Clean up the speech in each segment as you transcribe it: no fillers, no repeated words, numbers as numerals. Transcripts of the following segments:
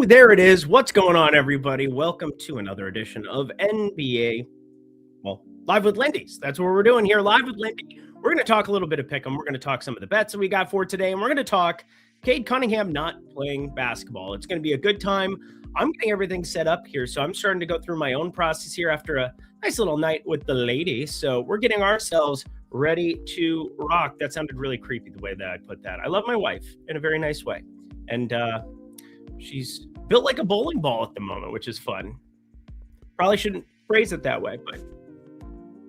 There it is. What's going on, everybody? Welcome to another edition of NBA, Live with Lindy's. That's what we're doing here, Live with Lindy. We're going to talk a little bit of pick'em. We're going to talk some of the bets that we got for today, and we're going to talk Cade Cunningham not playing basketball. It's going to be a good time. I'm getting everything set up here, so I'm starting to go through my own process here after a nice little night with the ladies. So we're getting ourselves ready to rock. That sounded really creepy the way that I put that. I love my wife in a very nice way, and she's built like a bowling ball at the moment, which is fun. Probably shouldn't phrase it that way, but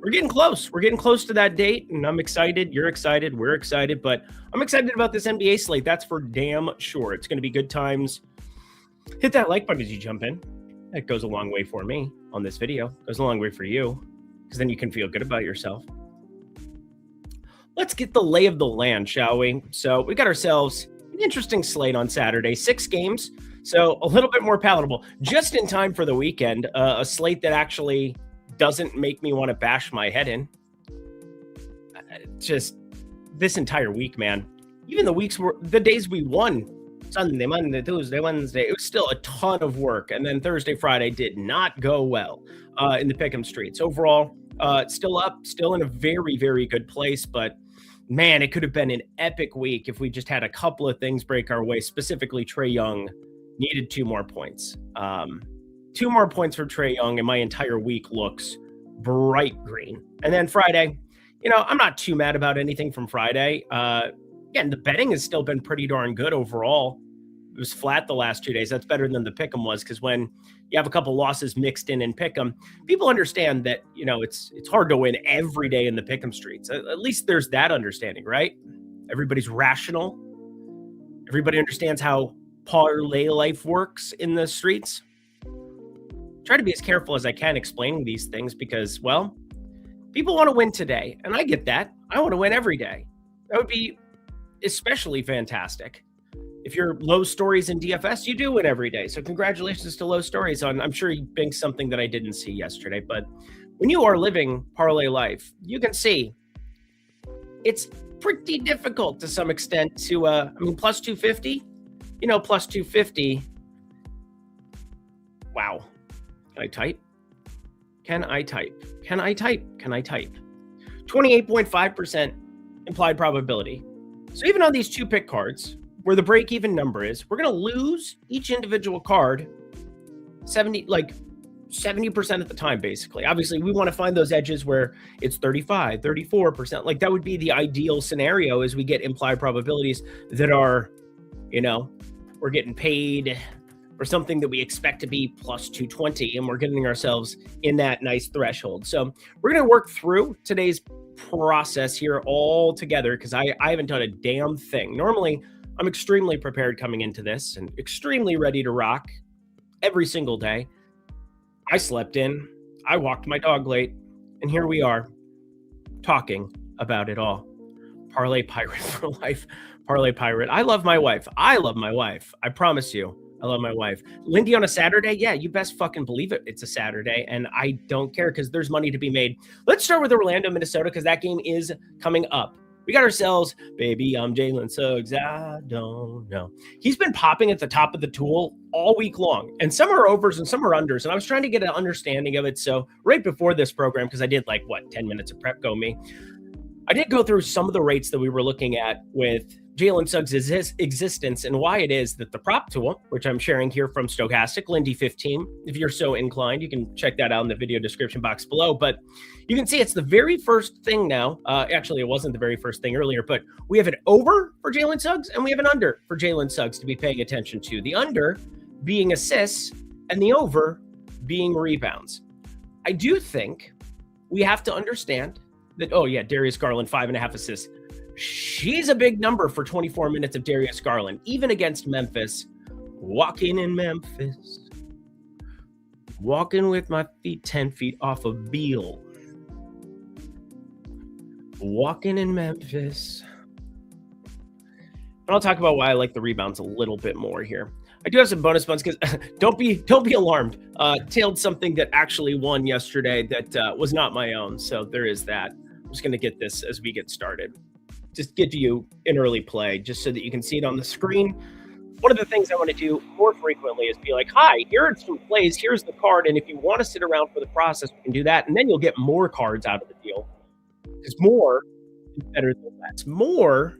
we're getting close. We're getting close to that date, and I'm excited. You're excited. We're excited, but I'm excited about this NBA slate. That's for damn sure. It's going to be good times. Hit that like button as you jump in. That goes a long way for me on this video. Goes a long way for you, because then you can feel good about yourself. Let's get the lay of the land, shall we? So we got ourselves an interesting slate on Saturday, 6 games, so a little bit more palatable, just in time for the weekend. A slate that actually doesn't make me want to bash my head in. Just this entire week, man. Even the days we won, Sunday, Monday, Tuesday, Wednesday, it was still a ton of work. And then Thursday, Friday did not go well in the pick'em streets. Overall, still up, still in a very, very good place, but man, it could have been an epic week if we just had a couple of things break our way. Specifically, Trae Young needed 2 more points. 2 more points for Trae Young, and my entire week looks bright green. And then Friday, I'm not too mad about anything from Friday. Again, the betting has still been pretty darn good overall. It was flat the last 2 days. That's better than the pick'em was, because when you have a couple losses mixed in pick'em, people understand that, it's hard to win every day in the pick'em streets. At least there's that understanding, right? Everybody's rational. Everybody understands how parlay life works in the streets. Try to be as careful as I can explaining these things because, well, people want to win today, and I get that. I want to win every day. That would be especially fantastic. If you're low stories in DFS, you do win every day. So congratulations to low stories on, I'm sure you binked something that I didn't see yesterday. But when you are living parlay life, you can see it's pretty difficult to some extent to, plus 250, plus 250. Wow. Can I type? Can I type? Can I type? Can I type? 28.5% implied probability. So even on these 2 pick cards, where the break-even number is, we're going to lose each individual card 70% of the time, basically. Obviously, we want to find those edges where it's 35, 34%. Like, that would be the ideal scenario as we get implied probabilities that are, we're getting paid for something that we expect to be plus 220, and we're getting ourselves in that nice threshold. So we're going to work through today's process here all together because I haven't done a damn thing. Normally, I'm extremely prepared coming into this and extremely ready to rock every single day. I slept in, I walked my dog late, and here we are talking about it all. Parlay Pirate for life. Parlay Pirate. I love my wife. I promise you. I love my wife. Lindy on a Saturday? Yeah, you best fucking believe it. It's a Saturday, and I don't care because there's money to be made. Let's start with Orlando, Minnesota, because that game is coming up. We got ourselves, baby, I'm Jalen Suggs, I don't know. He's been popping at the top of the tool all week long, and some are overs and some are unders, and I was trying to get an understanding of it. So right before this program, because I did 10 minutes of prep go me, I did go through some of the rates that we were looking at with Jalen Suggs' existence and why it is that the prop tool, which I'm sharing here from Stochastic, Lindy 15, if you're so inclined, you can check that out in the video description box below. But you can see it's the very first thing now. Actually, it wasn't the very first thing earlier, but we have an over for Jalen Suggs and we have an under for Jalen Suggs to be paying attention to. The under being assists and the over being rebounds. I do think we have to understand that, Darius Garland, 5.5 assists. She's a big number for 24 minutes of Darius Garland, even against Memphis. Walking in Memphis. Walking with my feet 10 feet off of Beale. Walking in Memphis. And I'll talk about why I like the rebounds a little bit more here. I do have some bonus funds because don't be alarmed. Tailed something that actually won yesterday that was not my own. So there is that. I'm just going to get this as we get started. Just give you an early play just so that you can see it on the screen. one of the things I want to do more frequently is be like, hi, here are some plays, here's the card, and if you want to sit around for the process, we can do that, and then you'll get more cards out of the deal. Because more is better than less. More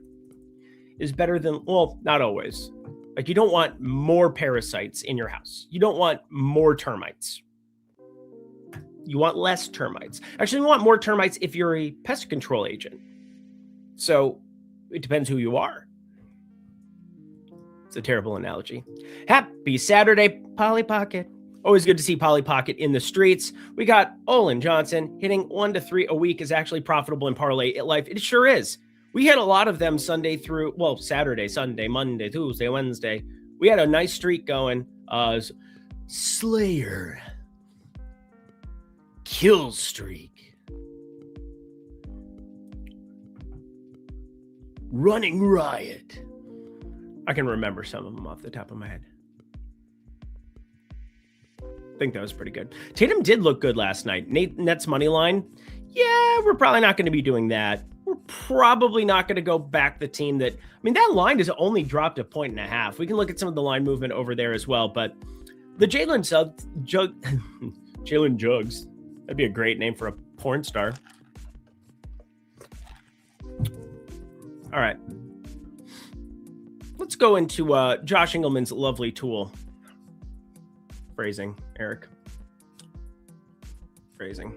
is better than, well, not always. Like, you don't want more parasites in your house. You don't want more termites. You want less termites. Actually, you want more termites if you're a pest control agent. So it depends who you are. It's a terrible analogy. Happy Saturday, Polly Pocket. Always good to see Polly Pocket in the streets. We got Olin Johnson hitting 1 to 3 a week is actually profitable in parlay life. It sure is. We had a lot of them Saturday, Sunday, Monday, Tuesday, Wednesday. We had a nice streak going. Slayer. Kill streak. Running Riot. I can remember some of them off the top of my head. I think that was pretty good. Tatum did look good last night. Nets money line. Yeah, we're probably not going to be doing that. We're probably not going to go back the team that, that line has only dropped 1.5 points. We can look at some of the line movement over there as well. But the Jalen Jugs, that'd be a great name for a porn star. All right. Let's go into Josh Engelman's lovely tool. Phrasing, Eric. Phrasing.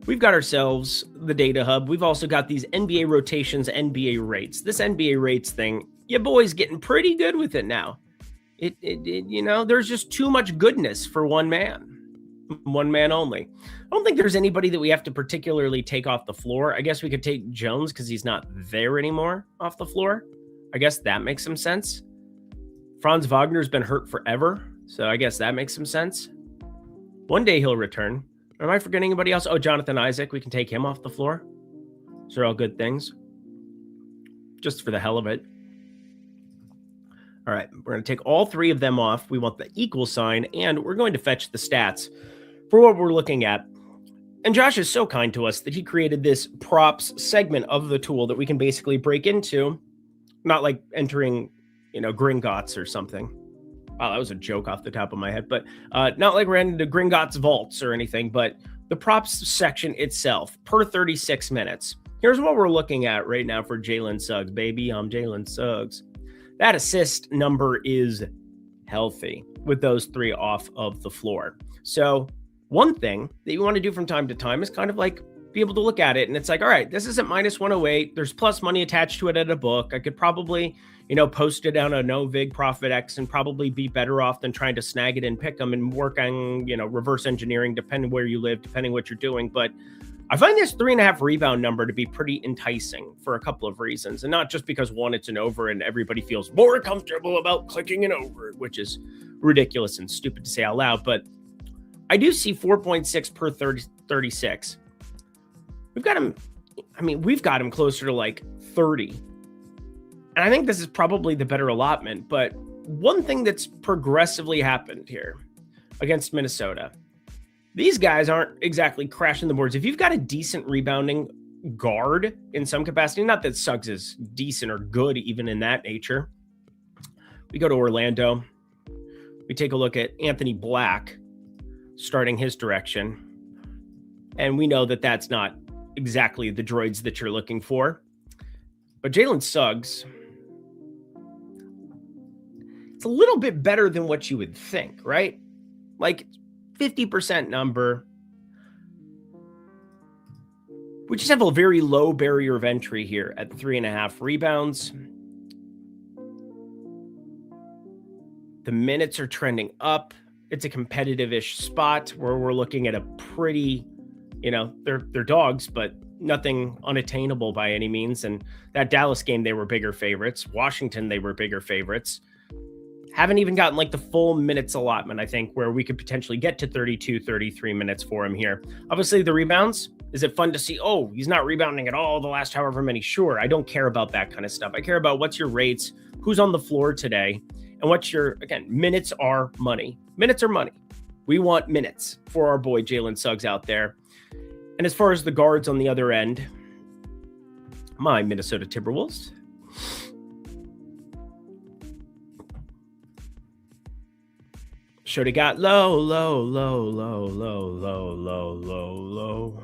We've got ourselves the data hub. We've also got these NBA rotations, NBA rates. This NBA rates thing, your boy's getting pretty good with it now. It there's just too much goodness for one man only. I don't think there's anybody that we have to particularly take off the floor. I guess we could take Jones because he's not there anymore off the floor. I guess that makes some sense. Franz Wagner's been hurt forever, so I guess that makes some sense. One day he'll return. Am I forgetting anybody else? Oh, Jonathan Isaac. We can take him off the floor. Those are all good things. Just for the hell of it. All right, we're going to take all three of them off. We want the equal sign, and we're going to fetch the stats for what we're looking at. And Josh is so kind to us that he created this props segment of the tool that we can basically break into. Not like entering, Gringotts or something. Wow, that was a joke off the top of my head. But not like we're into Gringotts vaults or anything, but the props section itself per 36 minutes. Here's what we're looking at right now for Jalen Suggs. Baby, I'm Jalen Suggs. That assist number is healthy with those three off of the floor. So one thing that you want to do from time to time is kind of like be able to look at it. And it's like, all right, this is at minus 108. There's plus money attached to it at a book. I could probably, post it on a no vig profit X and probably be better off than trying to snag it and pick them and work on, reverse engineering, depending where you live, depending what you're doing. But I find this 3.5 rebound number to be pretty enticing for a couple of reasons. And not just because, one, it's an over and everybody feels more comfortable about clicking an over, which is ridiculous and stupid to say out loud. But I do see 4.6 per 36. We've got him closer to like 30. And I think this is probably the better allotment. But one thing that's progressively happened here against Minnesota, these guys aren't exactly crashing the boards. If you've got a decent rebounding guard in some capacity, not that Suggs is decent or good even in that nature. We go to Orlando. We take a look at Anthony Black starting his direction. And we know that that's not exactly the droids that you're looking for. But Jalen Suggs, it's a little bit better than what you would think, right? Like 50% number. We just have a very low barrier of entry here at 3.5 rebounds. The minutes are trending up. It's a competitive-ish spot where we're looking at a pretty, they're dogs, but nothing unattainable by any means. And that Dallas game, they were bigger favorites. Washington, they were bigger favorites. Haven't even gotten like the full minutes allotment, I think, where we could potentially get to 32, 33 minutes for him here. Obviously, the rebounds, is it fun to see, oh, he's not rebounding at all the last however many? Sure, I don't care about that kind of stuff. I care about what's your rates, who's on the floor today, and what's your, again, minutes are money. Minutes are money. We want minutes for our boy Jalen Suggs out there. And as far as the guards on the other end, my Minnesota Timberwolves, Should have got low, low, low, low, low, low, low, low, low.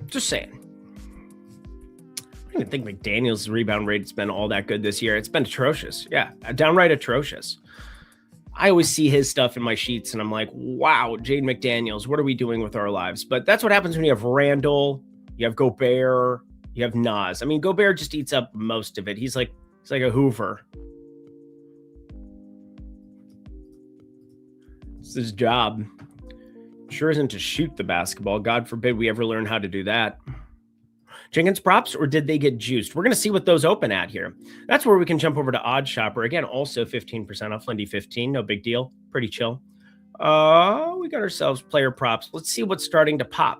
Just saying. I don't even think McDaniel's rebound rate's been all that good this year. It's been atrocious. Yeah, downright atrocious. I always see his stuff in my sheets, and I'm like, wow, Jaden McDaniels, what are we doing with our lives? But that's what happens when you have Randall, you have Gobert, you have Nas. I mean, Gobert just eats up most of it. He's like a Hoover. It's his job. Sure isn't to shoot the basketball. God forbid we ever learn how to do that. Jenkins props, or did they get juiced? We're going to see what those open at here. That's where we can jump over to Odd Shopper. Again, also 15% off. Lindy 15. No big deal. Pretty chill. We got ourselves player props. Let's see what's starting to pop.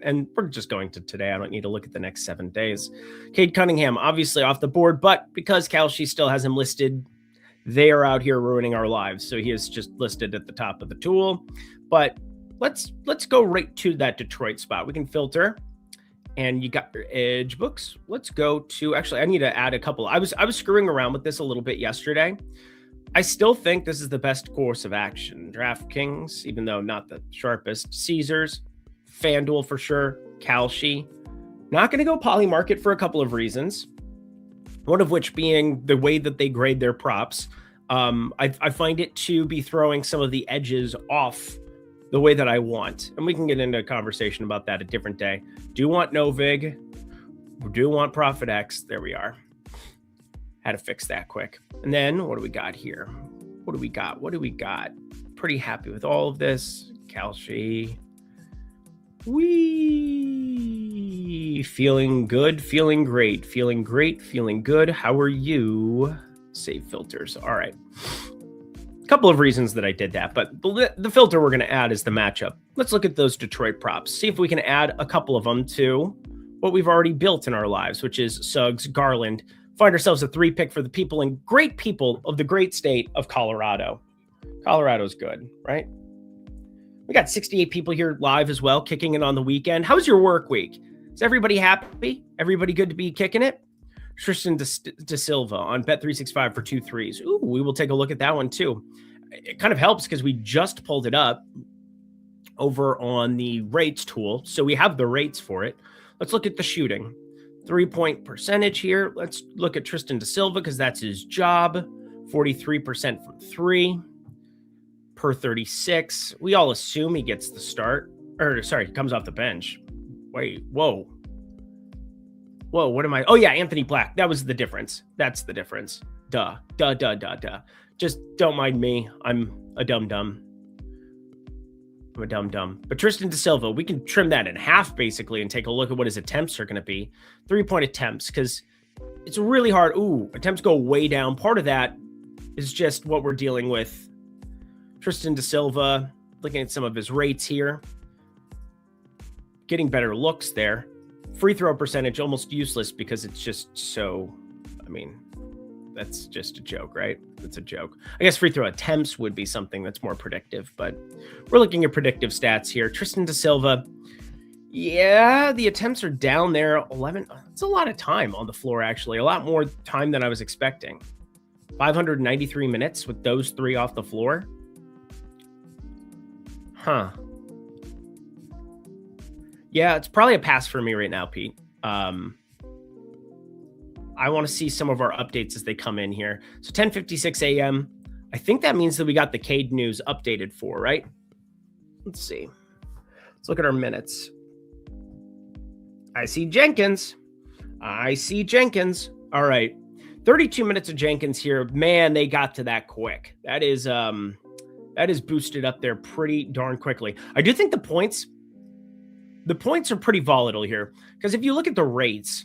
And we're just going to today. I don't need to look at the next 7 days. Cade Cunningham, obviously off the board, but because Kalshi still has him listed, they are out here ruining our lives. So he is just listed at the top of the tool. But let's go right to that Detroit spot. We can filter. And you got your edge books. Let's go to, actually, I need to add a couple. I was screwing around with this a little bit yesterday. I still think this is the best course of action. DraftKings, even though not the sharpest. Caesars, FanDuel for sure, Kalshi. Not going to go Polymarket for a couple of reasons. One of which being the way that they grade their props. I find it to be throwing some of the edges off the way that I want. And we can get into a conversation about that a different day. Do want Novig. Do want Profit X. There we are. Had to fix that quick. And then what do we got here? What do we got? Pretty happy with all of this. Kalshi. Wee. Feeling good. Feeling great. Feeling great. Feeling good. How are you? Save filters. All right. Couple of reasons that I did that, but the filter we're going to add is the matchup. Let's look at those Detroit props. See if we can add a couple of them to what we've already built in our lives, which is Suggs, Garland. Find ourselves a 3-pick for the people and great people of the great state of Colorado. Colorado's good, right? We got 68 people here live as well, kicking it on the weekend. How's your work week? Is everybody happy? Everybody good to be kicking it? Tristan De Silva on Bet365 for 2 threes. Ooh, we will take a look at that one too. It kind of helps because we just pulled it up over on the rates tool. So we have the rates for it. Let's look at the shooting. 3-point percentage here. Let's look at Tristan De Silva because that's his job. 43% from 3 per 36. We all assume he gets the start. He comes off the bench. Wait, whoa, what am I? Oh, yeah, Anthony Black. That was the difference. That's the difference. Duh. Just don't mind me. I'm a dum-dum. But Tristan De Silva, we can trim that in half, basically, and take a look at what his attempts are going to be. 3-point attempts, because it's really hard. Ooh, attempts go way down. Part of that is just what we're dealing with. Tristan De Silva, looking at some of his rates here. Getting better looks there. Free throw percentage almost useless because it's just so, I mean, that's just a joke, right? It's a joke. I guess free throw attempts would be something that's more predictive, but we're looking at predictive stats here. Tristan De Silva, yeah, the attempts are down there. 11, it's a lot of time on the floor, actually. A lot more time than I was expecting. 593 minutes with those 3 off the floor. Huh. Yeah, it's probably a pass for me right now, Pete. I want to see some of our updates as they come in here. So 10:56 a.m. I think that means that we got the Cade news updated for, right? Let's see. Let's look at our minutes. I see Jenkins. All right. 32 minutes of Jenkins here. Man, they got to that quick. That is boosted up there pretty darn quickly. I do think the points are pretty volatile here because if you look at the rates,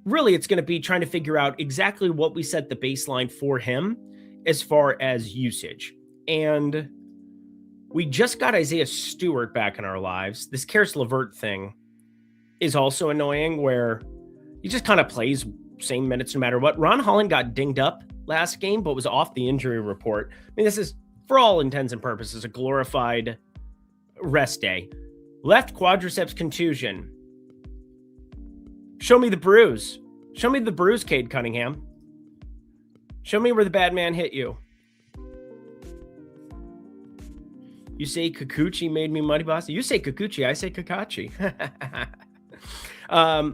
really it's going to be trying to figure out exactly what we set the baseline for him as far as usage. And we just got Isaiah Stewart back in our lives. This Karis LeVert thing is also annoying where he just kind of plays same minutes no matter what. Ron Holland got dinged up last game, but was off the injury report. I mean, this is, for all intents and purposes, a glorified rest day. Left quadriceps contusion. Show me the bruise. Show me the bruise, Cade Cunningham. Show me where the bad man hit you. You say Kikuchi made me money, boss? You say Kikuchi, I say Kakachi.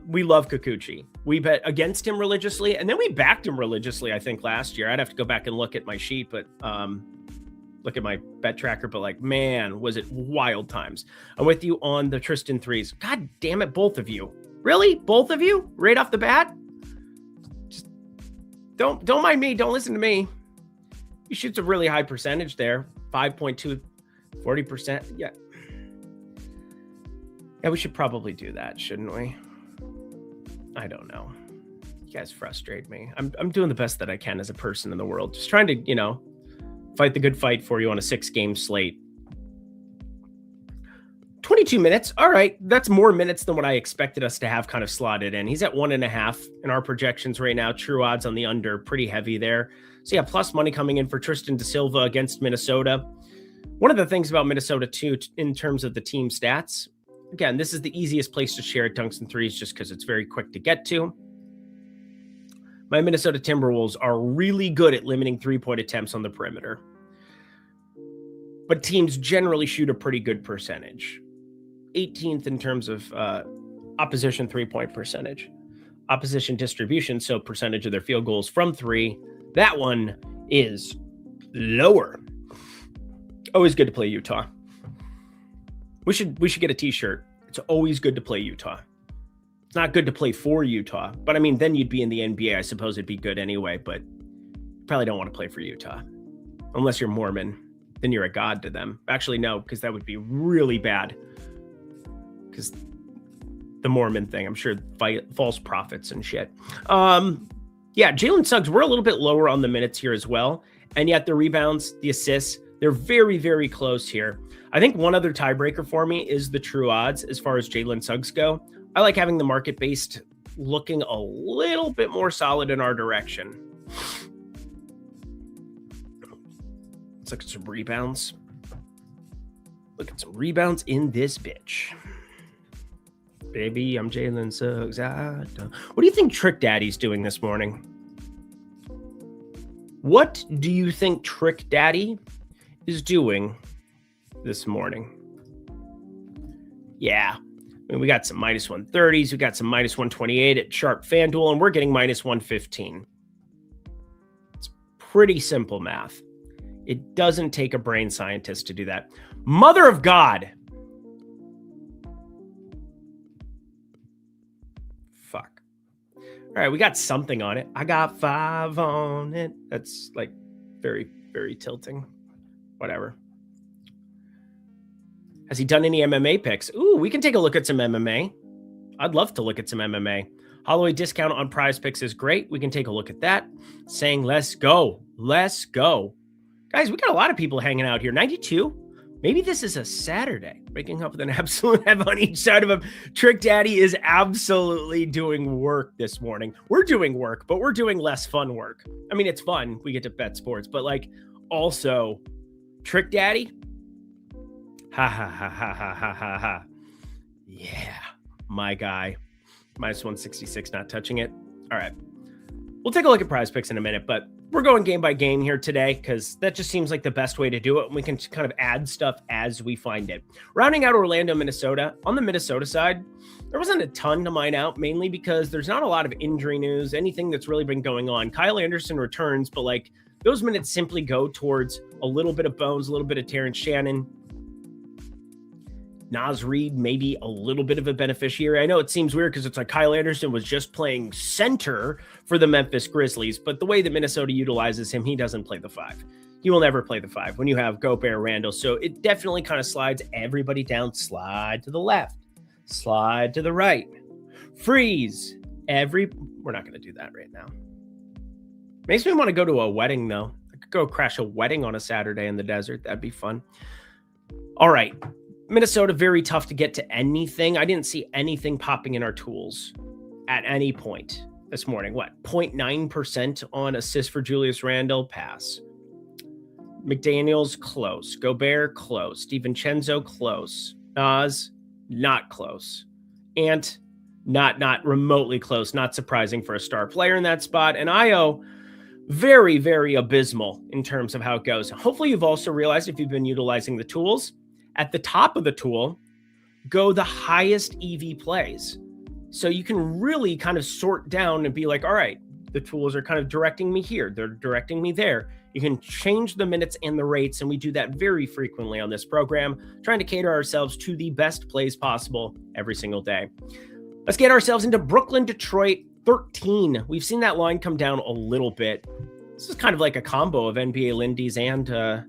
We love Kikuchi. We bet against him religiously, and then we backed him religiously, I think, last year. I'd have to go back and look at my sheet, but look at my bet tracker, but like, man, was it wild times. I'm with you on the Tristan threes. God damn it, both of you. Really? Both of you? Right off the bat? Just don't mind me. Don't listen to me. He shoots a really high percentage there. 5.2, 40%. Yeah. Yeah, we should probably do that, shouldn't we? I don't know. You guys frustrate me. I'm doing the best that I can as a person in the world. Just trying to, fight the good fight for you on a 6-game slate. 22 minutes. All right. That's more minutes than what I expected us to have kind of slotted in. He's at 1.5 in our projections right now. True odds on the under, pretty heavy there. So yeah, plus money coming in for Tristan Da Silva against Minnesota. One of the things about Minnesota too, in terms of the team stats, again, this is the easiest place to share at Dunks and Threes just because it's very quick to get to. My Minnesota Timberwolves are really good at limiting 3-point attempts on the perimeter. But teams generally shoot a pretty good percentage. 18th in terms of opposition 3-point percentage. Opposition distribution, so percentage of their field goals from 3. That one is lower. Always good to play Utah. We should get a t-shirt. It's always good to play Utah. It's not good to play for Utah, but I mean, then you'd be in the NBA. I suppose it'd be good anyway, but you probably don't want to play for Utah. Unless you're Mormon, then you're a god to them. Actually, no, because that would be really bad. Because the Mormon thing, I'm sure, false prophets and shit. Yeah, Jalen Suggs, we're a little bit lower on the minutes here as well. And yet the rebounds, the assists, they're very, very close here. I think one other tiebreaker for me is the true odds as far as Jalen Suggs go. I like having the market-based looking a little bit more solid in our direction. Let's look at some rebounds. Look at some rebounds in this bitch. Baby, I'm Jalen Suggs. What do you think Trick Daddy's doing this morning? What do you think Trick Daddy is doing this morning? Yeah. I mean, we got some minus 130s. We got some minus 128 at Sharp FanDuel, and we're getting minus 115. It's pretty simple math. It doesn't take a brain scientist to do that. Mother of God. Fuck. All right, we got something on it. I got 5 on it. That's like very, very tilting. Whatever. Has he done any MMA picks? Ooh, we can take a look at some MMA. I'd love to look at some MMA. Holloway discount on PrizePicks is great. We can take a look at that. Saying, let's go. Let's go. Guys, we got a lot of people hanging out here. 92? Maybe this is a Saturday. Waking up with an absolute head on each side of him. Trick Daddy is absolutely doing work this morning. We're doing work, but we're doing less fun work. I mean, it's fun. We get to bet sports, but like also Trick Daddy. Ha ha ha ha ha ha ha ha. Yeah, my guy. Minus 166, not touching it. All right. We'll take a look at PrizePicks in a minute, but we're going game by game here today because that just seems like the best way to do it. And we can kind of add stuff as we find it. Rounding out Orlando, Minnesota. On the Minnesota side, there wasn't a ton to mine out, mainly because there's not a lot of injury news, anything that's really been going on. Kyle Anderson returns, but like those minutes simply go towards a little bit of Bones, a little bit of Terrence Shannon. Naz Reid, maybe a little bit of a beneficiary. I know it seems weird because it's like Kyle Anderson was just playing center for the Memphis Grizzlies, but the way that Minnesota utilizes him, he doesn't play the 5. He will never play the 5 when you have Gobert, Randall. So it definitely kind of slides everybody down. Slide to the left, slide to the right, freeze. We're not going to do that right now. Makes me want to go to a wedding though. I could go crash a wedding on a Saturday in the desert. That'd be fun. All right. Minnesota, very tough to get to anything. I didn't see anything popping in our tools at any point this morning. What, 0.9% on assists for Julius Randle? Pass. McDaniels, close. Gobert, close. DiVincenzo, close. Nas, not close. Ant, Not remotely close, not surprising for a star player in that spot. And Io, very, very abysmal in terms of how it goes. Hopefully you've also realized, if you've been utilizing the tools, at the top of the tool go the highest EV plays. So you can really kind of sort down and be like, all right, the tools are kind of directing me here, they're directing me there. You can change the minutes and the rates, and we do that very frequently on this program, trying to cater ourselves to the best plays possible every single day. Let's get ourselves into Brooklyn, Detroit, 13. We've seen that line come down a little bit. This is kind of like a combo of NBA Lindy's and the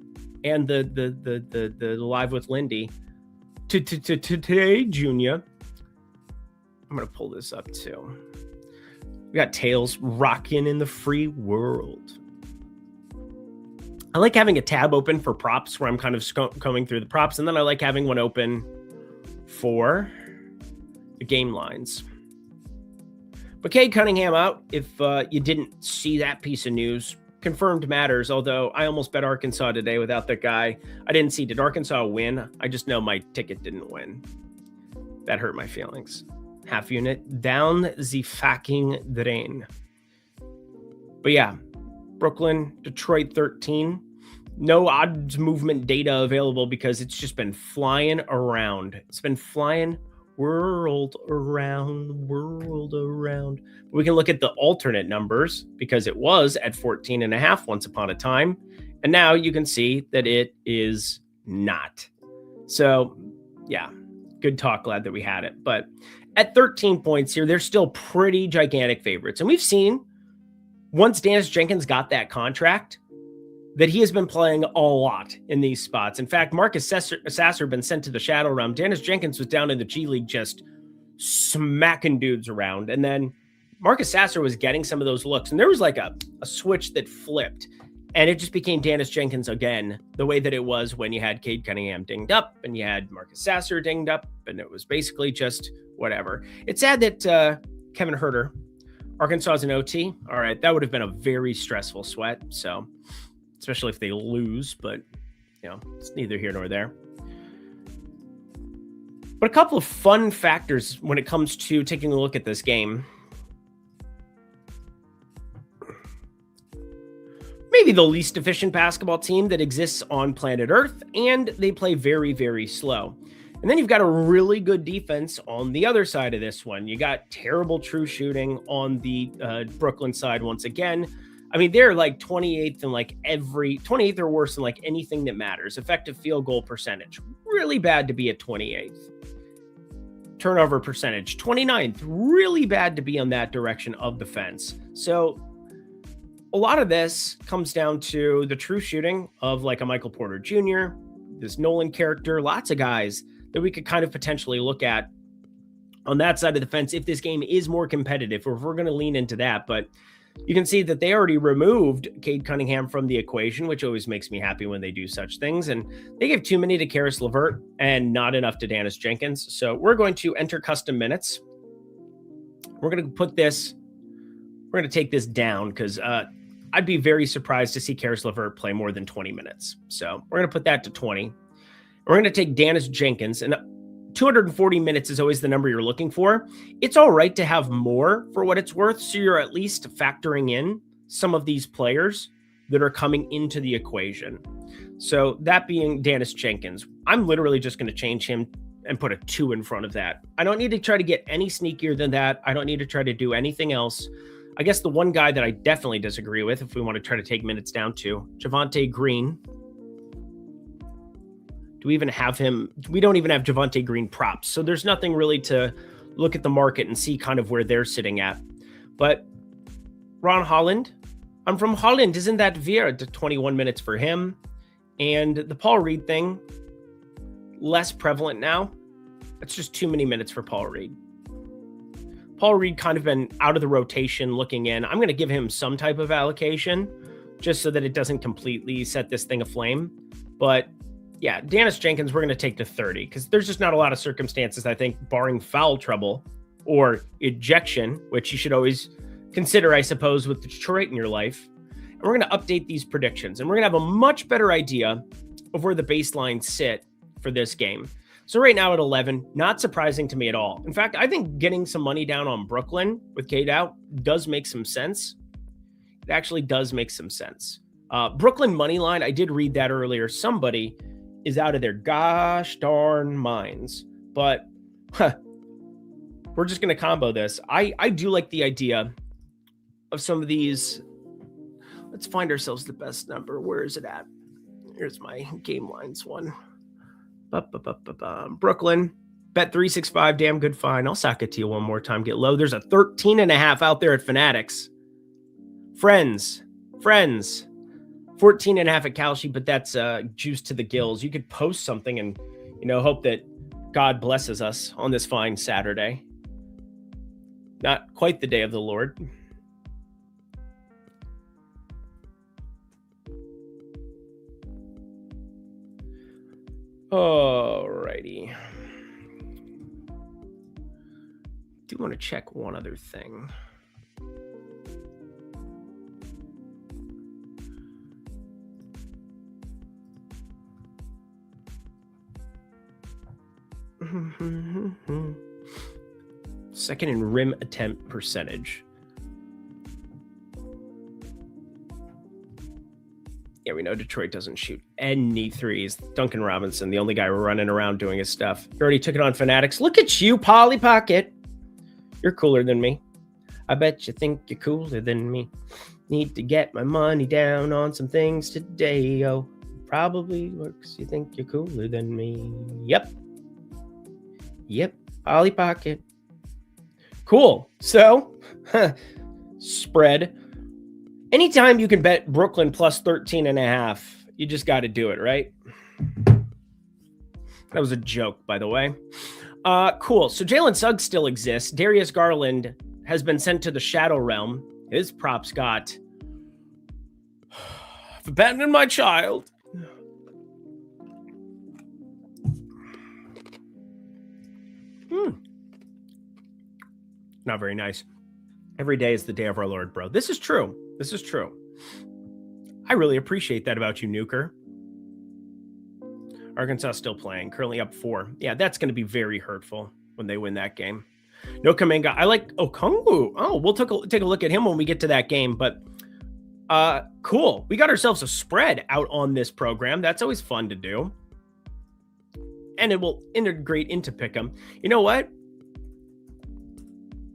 Live with Lindy. Today, Junior. I'm going to pull this up too. We got tails rocking in the free world. I like having a tab open for props where I'm kind of combing through the props, and then I like having one open for the game lines. But Cade Cunningham out, if you didn't see that piece of news. Confirmed matters, although I almost bet Arkansas today without that guy. I didn't see, did Arkansas win? I just know my ticket didn't win. That hurt my feelings. Half unit down the fucking drain. But yeah, Brooklyn, Detroit 13. No odds movement data available because it's just been flying around. It's been flying world around. We can look at the alternate numbers because it was at 14.5 once upon a time. And now you can see that it is not. So yeah, good talk. Glad that we had it. But at 13 points here, they're still pretty gigantic favorites. And we've seen once Dennis Jenkins got that contract that he has been playing a lot in these spots. In fact, Marcus Sasser been sent to the Shadow Realm. Dennis Jenkins was down in the G League just smacking dudes around. And then Marcus Sasser was getting some of those looks. And there was like a switch that flipped. And it just became Dennis Jenkins again, the way that it was when you had Cade Cunningham dinged up and you had Marcus Sasser dinged up. And it was basically just whatever. It's sad that Kevin Herter, Arkansas is an OT. All right, that would have been a very stressful sweat. So, especially if they lose, but you know, it's neither here nor there. But a couple of fun factors when it comes to taking a look at this game. Maybe the least efficient basketball team that exists on planet Earth, and they play very, very slow. And then you've got a really good defense on the other side of this one. You got terrible true shooting on the Brooklyn side once again. I mean, they're like 28th in like 28th or worse than like anything that matters. Effective field goal percentage, really bad to be at 28th. Turnover percentage, 29th, really bad to be on that direction of the fence. So a lot of this comes down to the true shooting of like a Michael Porter Jr., this Nolan character, lots of guys that we could kind of potentially look at on that side of the fence if this game is more competitive, or if we're going to lean into that. But you can see that they already removed Cade Cunningham from the equation, which always makes me happy when they do such things. And they gave too many to Karis LeVert and not enough to Dennis Jenkins. So we're going to enter custom minutes. We're going to put this, we're going to take this down because I'd be very surprised to see Karis LeVert play more than 20 minutes. So we're going to put that to 20. We're going to take Dennis Jenkins, and 240 minutes is always the number you're looking for. It's all right to have more for what it's worth, so you're at least factoring in some of these players that are coming into the equation. So that being Dennis Jenkins, I'm literally just going to change him and put a 2 in front of that. I don't need to try to get any sneakier than that. I don't need to try to do anything else. I guess the one guy that I definitely disagree with, if we want to try to take minutes down to, Javonte Green. Do we even have him? We don't even have Javonte Green props. So there's nothing really to look at the market and see kind of where they're sitting at. But Ron Holland, I'm from Holland. Isn't that weird? 21 minutes for him. And the Paul Reed thing, less prevalent now. It's just too many minutes for Paul Reed. Paul Reed kind of been out of the rotation looking in. I'm going to give him some type of allocation just so that it doesn't completely set this thing aflame. But yeah, Dennis Jenkins, we're going to take to 30 because there's just not a lot of circumstances, I think, barring foul trouble or ejection, which you should always consider, I suppose, with Detroit in your life. And we're going to update these predictions, and we're going to have a much better idea of where the baselines sit for this game. So right now at 11, not surprising to me at all. In fact, I think getting some money down on Brooklyn with Cade out does make some sense. It actually does make some sense. Brooklyn money line, I did read that earlier. Somebody is out of their gosh darn minds. But we're just going to combo this. I do like the idea of some of these. Let's find ourselves the best number. Where is it at? Here's my game lines one. Brooklyn, bet 365, damn good fine. I'll sock it to you one more time, get low. There's a 13.5 out there at Fanatics. Friends, 14.5 at Kalshi, but that's juice to the gills. You could post something and, hope that God blesses us on this fine Saturday. Not quite the day of the Lord. Alrighty. Do want to check one other thing. Second in rim attempt percentage. Yeah, we know Detroit doesn't shoot any threes. Duncan Robinson, the only guy running around doing his stuff. You already took it on Fanatics. Look at you, Polly Pocket. You're cooler than me. I bet you think you're cooler than me. Need to get my money down on some things today. Oh, probably works. You think you're cooler than me. Yep, Polly Pocket. Cool. So, spread. Anytime you can bet Brooklyn plus 13.5, you just got to do it, right? That was a joke, by the way. Cool. So Jalen Suggs still exists. Darius Garland has been sent to the Shadow Realm. His props got... I've abandoned my child. Not very nice. Every day is the day of our Lord, bro. This is true. I really appreciate that about you, Nuker. Arkansas still playing, currently up 4. Yeah, that's going to be very hurtful when they win that game. No Kaminga. I like Okongwu. Oh, we'll take a look at him when we get to that game. But cool. We got ourselves a spread out on this program. That's always fun to do. And it will integrate into Pick'em. You know what?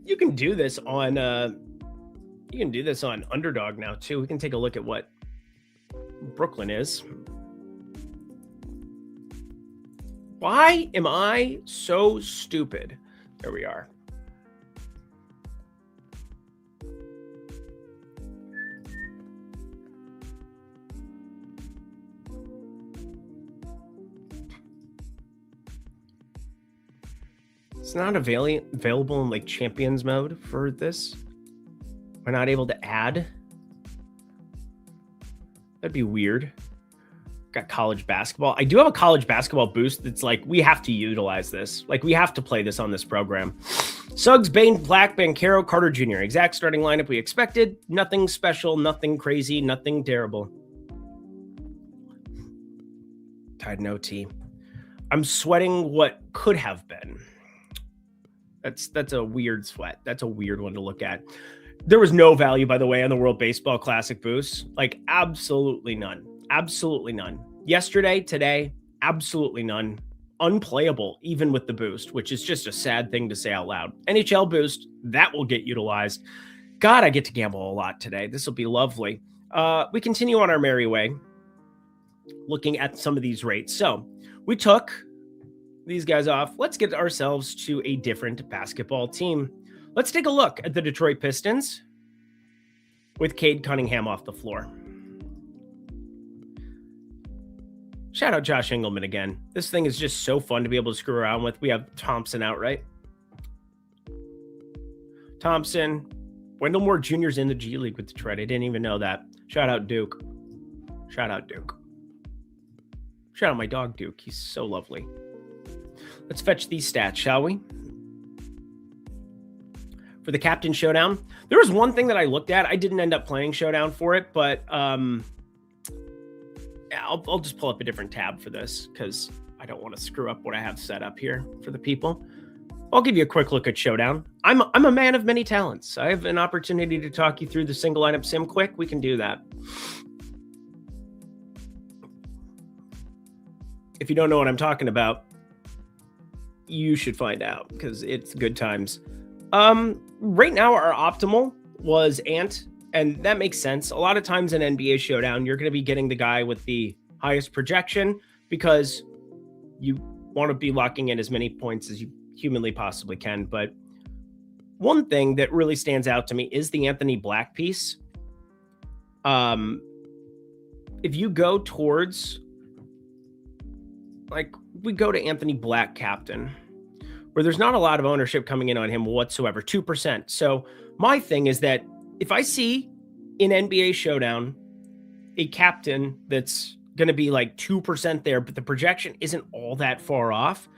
You can do this on Underdog now too. We can take a look at what Brooklyn is. Why am I so stupid? There we are. It's not available in like champions mode for this. We're not able to add. That'd be weird. Got college basketball. I do have a college basketball boost that's like, we have to utilize this. Like, we have to play this on this program. Suggs, Bain, Black, Bancaro, Carter Jr. Exact starting lineup we expected. Nothing special, nothing crazy, nothing terrible. Tied no T. I'm sweating what could have been. That's a weird sweat. That's a weird one to look at. There was no value, by the way, on the World Baseball Classic boost. Like, absolutely none. Absolutely none. Yesterday, today, absolutely none. Unplayable, even with the boost, which is just a sad thing to say out loud. NHL boost, that will get utilized. God, I get to gamble a lot today. This will be lovely. We continue on our merry way, looking at some of these rates. So we took these guys off. Let's get ourselves to a different basketball team. Let's take a look at the Detroit Pistons with Cade Cunningham off the floor. Shout out Josh Engelman again. This thing is just so fun to be able to screw around with. We have Thompson out, right? Thompson. Wendell Moore Jr.'s in the G League with Detroit. I didn't even know that. Shout out Duke. Shout out Duke. Shout out my dog Duke. He's so lovely. Let's fetch these stats, shall we? For the Captain Showdown, there was one thing that I looked at. I didn't end up playing Showdown for it, but I'll just pull up a different tab for this because I don't want to screw up what I have set up here for the people. I'll give you a quick look at Showdown. I'm a man of many talents. I have an opportunity to talk you through the single lineup sim quick. We can do that. If you don't know what I'm talking about, you should find out because it's good times. Right now, our optimal was Ant, and that makes sense. A lot of times in NBA Showdown, you're going to be getting the guy with the highest projection because you want to be locking in as many points as you humanly possibly can. But one thing that really stands out to me is the Anthony Black piece. If you go towards, like, we go to Anthony Black captain, where there's not a lot of ownership coming in on him whatsoever, 2%. So my thing is that if I see in NBA Showdown a captain that's going to be like 2% there, but the projection isn't all that far off,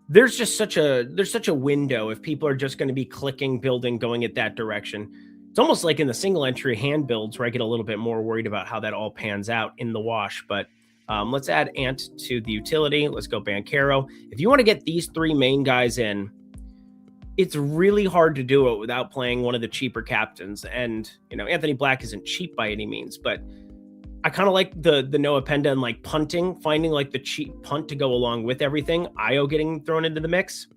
there's such a window if people are just going to be clicking, building, going at that direction. It's almost like in the single entry hand builds where I get a little bit more worried about how that all pans out in the wash. But let's add Ant to the utility. Let's go Bancaro. If you want to get these three main guys in, it's really hard to do it without playing one of the cheaper captains. And, Anthony Black isn't cheap by any means, but I kind of like the Noah Penda and like punting, finding like the cheap punt to go along with everything. Io getting thrown into the mix.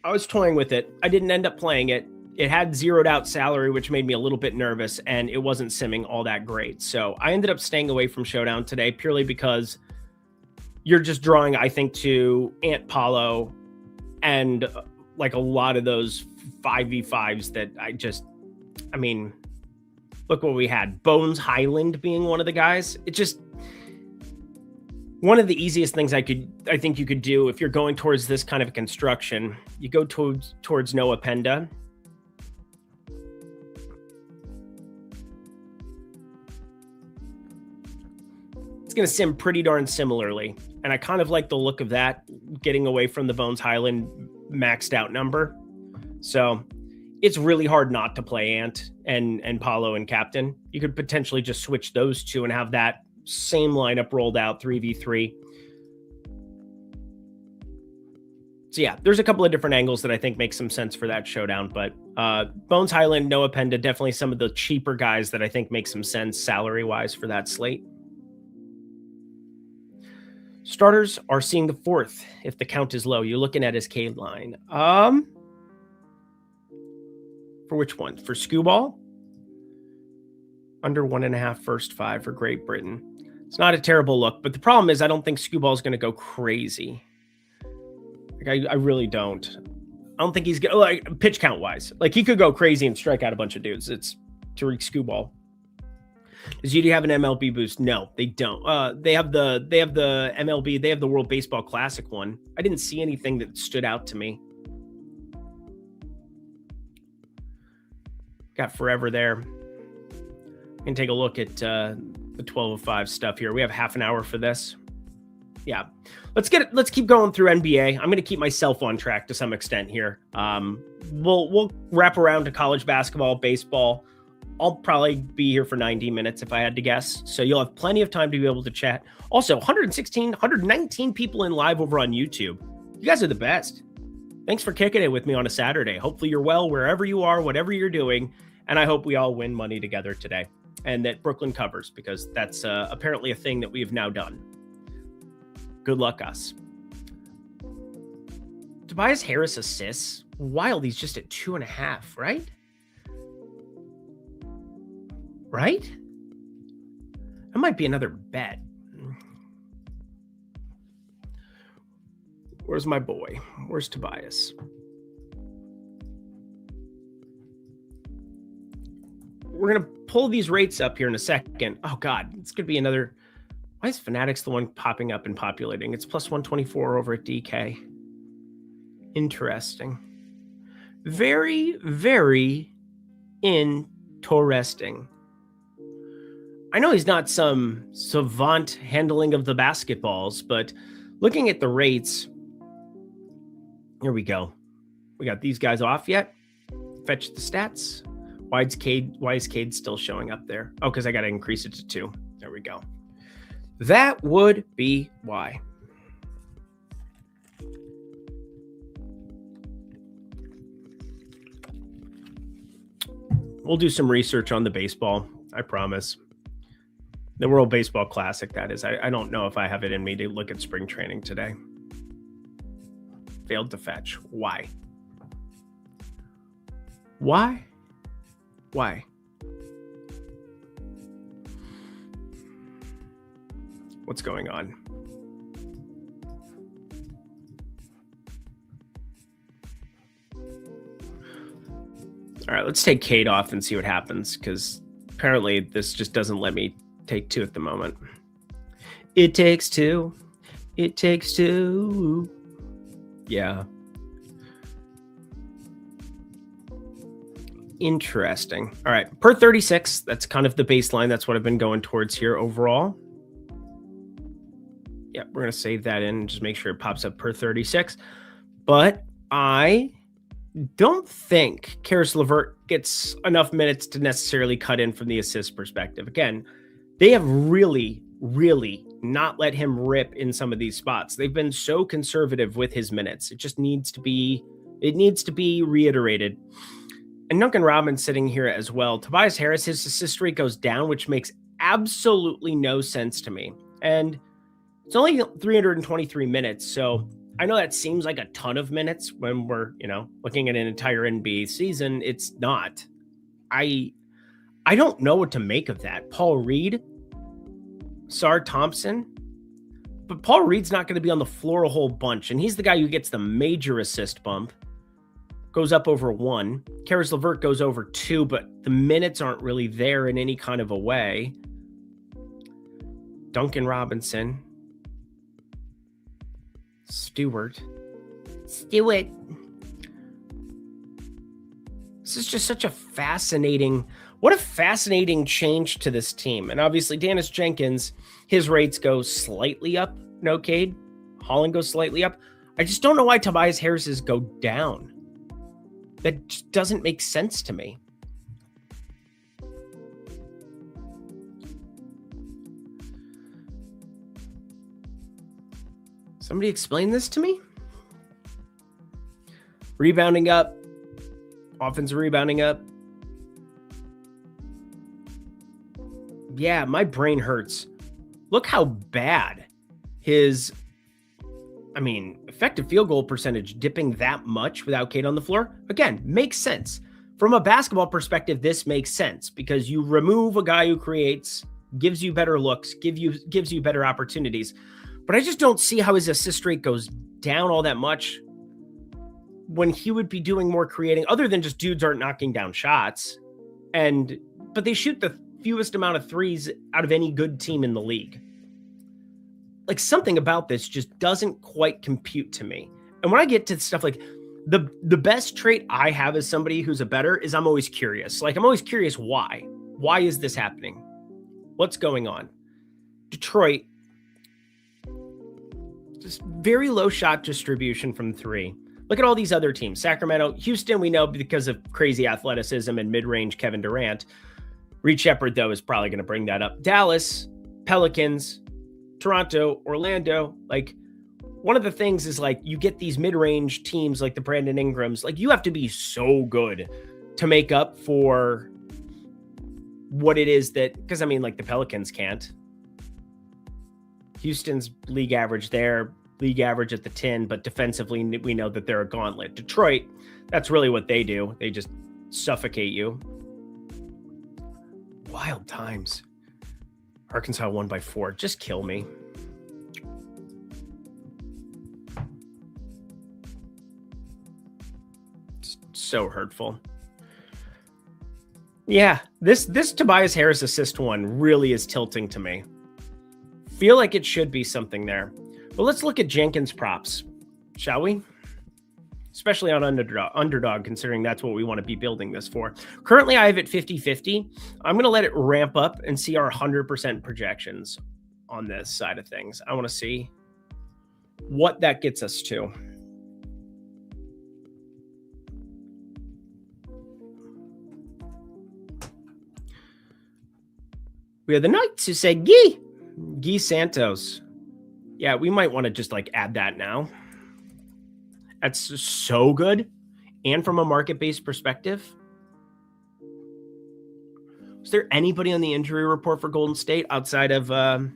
I was toying with it. I didn't end up playing it. It had zeroed out salary, which made me a little bit nervous, and it wasn't simming all that great. So I ended up staying away from Showdown today purely because you're just drawing, I think, to Ant Paulo and like a lot of those 5v5s that look what we had. Bones Highland being one of the guys. It just, one of the easiest things I think you could do if you're going towards this kind of construction, you go towards Noah Penda. It's going to sim pretty darn similarly. And I kind of like the look of that, getting away from the Bones Highland maxed out number. So it's really hard not to play Ant and Paulo and Captain. You could potentially just switch those two and have that same lineup rolled out 3v3. So yeah, there's a couple of different angles that I think make some sense for that Showdown. But Bones Highland, Noah Penda, definitely some of the cheaper guys that I think make some sense salary-wise for that slate. Starters are seeing the fourth if the count is low. You're looking at his K line. For which one? For Skewball? Under 1.5 first five for Great Britain. It's not a terrible look, but the problem is I don't think Skewball is going to go crazy. Like, I really don't. I don't think he's going to, like, pitch count wise. Like, he could go crazy and strike out a bunch of dudes. It's Tariq Skewball. Does UD have an MLB boost? No, they don't. They have the MLB. They have the World Baseball Classic one. I didn't see anything that stood out to me. Got forever there. We can take a look at the 12:05 stuff here. We have half an hour for this. Yeah, let's keep going through NBA. I'm going to keep myself on track to some extent here. We'll wrap around to college basketball, baseball. I'll probably be here for 90 minutes if I had to guess. So you'll have plenty of time to be able to chat. Also, 119 people in live over on YouTube. You guys are the best. Thanks for kicking it with me on a Saturday. Hopefully you're well wherever you are, whatever you're doing. And I hope we all win money together today and that Brooklyn covers, because that's apparently a thing that we have now done. Good luck, us. Tobias Harris assists. Wild, he's just at 2.5, right? Right? That might be another bet. Where's my boy? Where's Tobias? We're going to pull these rates up here in a second. Oh, God. It's going to be another. Why is Fanatics the one popping up and populating? It's plus 124 over at DK. Interesting. Very, very interesting. I know he's not some savant handling of the basketballs, but looking at the rates, here we go. We got these guys off yet. Fetch the stats. Why is Cade still showing up there? Oh, because I got to increase it to 2. There we go. That would be why. We'll do some research on the baseball. I promise. The World Baseball Classic, that is. I don't know if I have it in me to look at spring training today. Failed to fetch. Why? Why? Why? What's going on? All right, let's take Kate off and see what happens, because apparently this just doesn't let me take two at the moment. It takes two. It takes two. Yeah. Interesting. All right, per 36, that's kind of the baseline. That's what I've been going towards here overall. Yeah, we're going to save that in and just make sure it pops up per 36. But I don't think Karis LeVert gets enough minutes to necessarily cut in from the assist perspective. Again, they have really not let him rip in some of these spots. They've been so conservative with his minutes. It just needs to be reiterated. And Duncan Robinson sitting here as well. Tobias Harris, his assist rate goes down, which makes absolutely no sense to me. And it's only 323 minutes, so I know that seems like a ton of minutes when we're, looking at an entire NBA season. It's not. I don't know what to make of that. Paul Reed, Sar Thompson, but Paul Reed's not going to be on the floor a whole bunch, and he's the guy who gets the major assist bump. Goes up over 1. Karis LeVert goes over 2, but the minutes aren't really there in any kind of a way. Duncan Robinson. Stewart. This is just such a fascinating change to this team. And obviously, Dennis Jenkins, his rates go slightly up. No, Cade. Holland goes slightly up. I just don't know why Tobias Harris's go down. That just doesn't make sense to me. Somebody explain this to me? Rebounding up. Offensive rebounding up. Yeah, my brain hurts. Look how bad his, effective field goal percentage dipping that much without Kate on the floor. Again, makes sense. From a basketball perspective, this makes sense because you remove a guy who creates, gives you better looks, gives you better opportunities. But I just don't see how his assist rate goes down all that much when he would be doing more creating, other than just dudes aren't knocking down shots. But they shoot the fewest amount of threes out of any good team in the league. Like, something about this just doesn't quite compute to me. And when I get to stuff like the best trait I have as somebody who's a bettor is I'm always curious. Like, I'm always curious why. Why is this happening? What's going on? Detroit, just very low shot distribution from 3. Look at all these other teams. Sacramento, Houston, we know because of crazy athleticism and mid-range Kevin Durant. Reed Shepherd, though, is probably going to bring that up. Dallas, Pelicans, Toronto, Orlando. Like, one of the things is, like, you get these mid-range teams like the Brandon Ingrams. Like, you have to be so good to make up for what it is that, because, like, the Pelicans can't. Houston's league average there, league average at the 10, but defensively, we know that they're a gauntlet. Detroit, that's really what they do. They just suffocate you. Wild times. Arkansas won by 4. Just kill me. It's so hurtful. Yeah, this Tobias Harris assist one really is tilting to me. Feel like it should be something there. But let's look at Jenkins props, shall we? Especially on Underdog, considering that's what we want to be building this for. Currently, I have it 50-50. I'm going to let it ramp up and see our 100% projections on this side of things. I want to see what that gets us to. We have the Knights who say Guy Santos. Yeah, we might want to just like add that now. That's so good. And from a market-based perspective, Is there anybody on the injury report for Golden State outside of... Oh,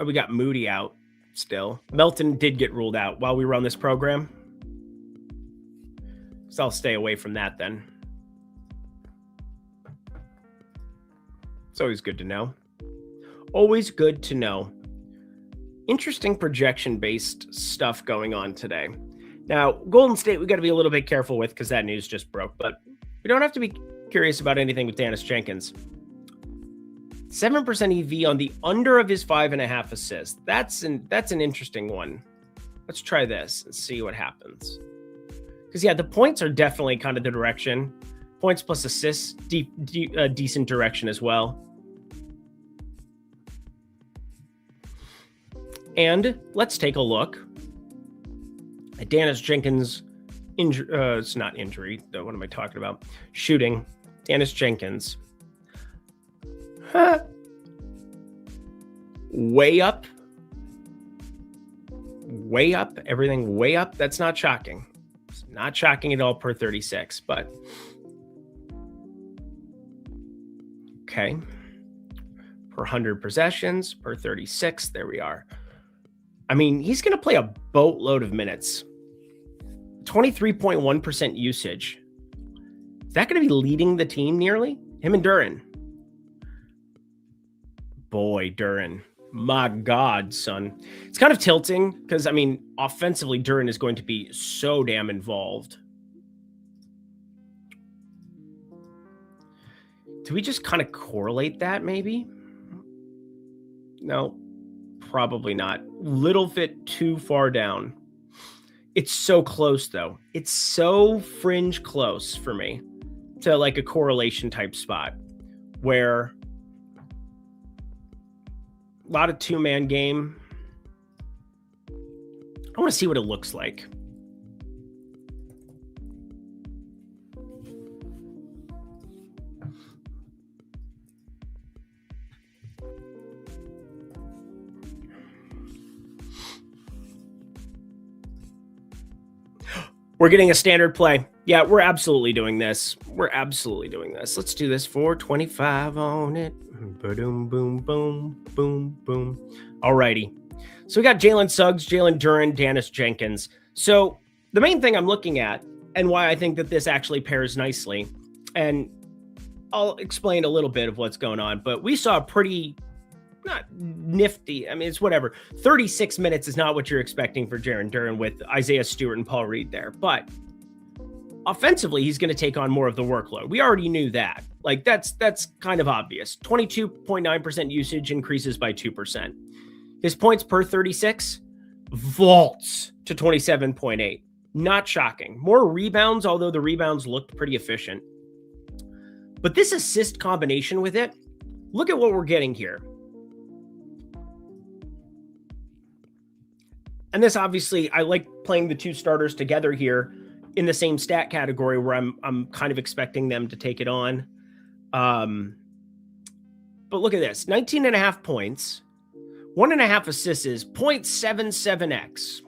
we got Moody out still. Melton did get ruled out while we run this program. So I'll stay away from that then. It's always good to know. Always good to know. Interesting projection-based stuff going on today. Now, Golden State, we got to be a little bit careful with because that news just broke, but we don't have to be curious about anything with Dennis Jenkins. 7% EV on the under of his 5.5 assists. That's an interesting one. Let's try this and see what happens. Because, yeah, the points are definitely kind of the direction. Points plus assists, decent direction as well. And let's take a look at Dennis Jenkins' it's not injury. What am I talking about? Shooting. Dennis Jenkins. Way up. Way up. Everything way up. That's not shocking. It's not shocking at all per 36, but okay. Per 100 possessions, per 36. There we are. I mean, he's going to play a boatload of minutes. 23.1% usage. Is that going to be leading the team nearly? Him and Duren. Boy, Duren. My God, son. It's kind of tilting because, I mean, offensively, Duren is going to be so damn involved. Do we just kind of correlate that, maybe? No, probably not. Little bit too far down. It's so close, though. It's so fringe close for me to like a correlation type spot where a lot of two-man game. I want to see what it looks like. We're getting a standard play. Yeah, we're absolutely doing this. We're absolutely doing this. Let's do this. 425 on it. Boom, boom, boom, boom, boom. Alrighty. So we got Jalen Suggs, Jalen Duren, Dennis Jenkins. So the main thing I'm looking at and why I think that this actually pairs nicely, and I'll explain a little bit of what's going on, but we saw a pretty, not nifty, I mean, it's whatever. 36 minutes is not what you're expecting for Jaren Duren with Isaiah Stewart and Paul Reed there, but offensively, he's going to take on more of the workload. We already knew that. Like, that's kind of obvious. 22.9% usage increases by 2%. His points per 36 vaults to 27.8. Not shocking. More rebounds, although the rebounds looked pretty efficient. But this assist combination with it, look at what we're getting here. And this obviously, I like playing the two starters together here in the same stat category where I'm kind of expecting them to take it on. But look at this, 19.5 points, 1.5 assists is 0.77x.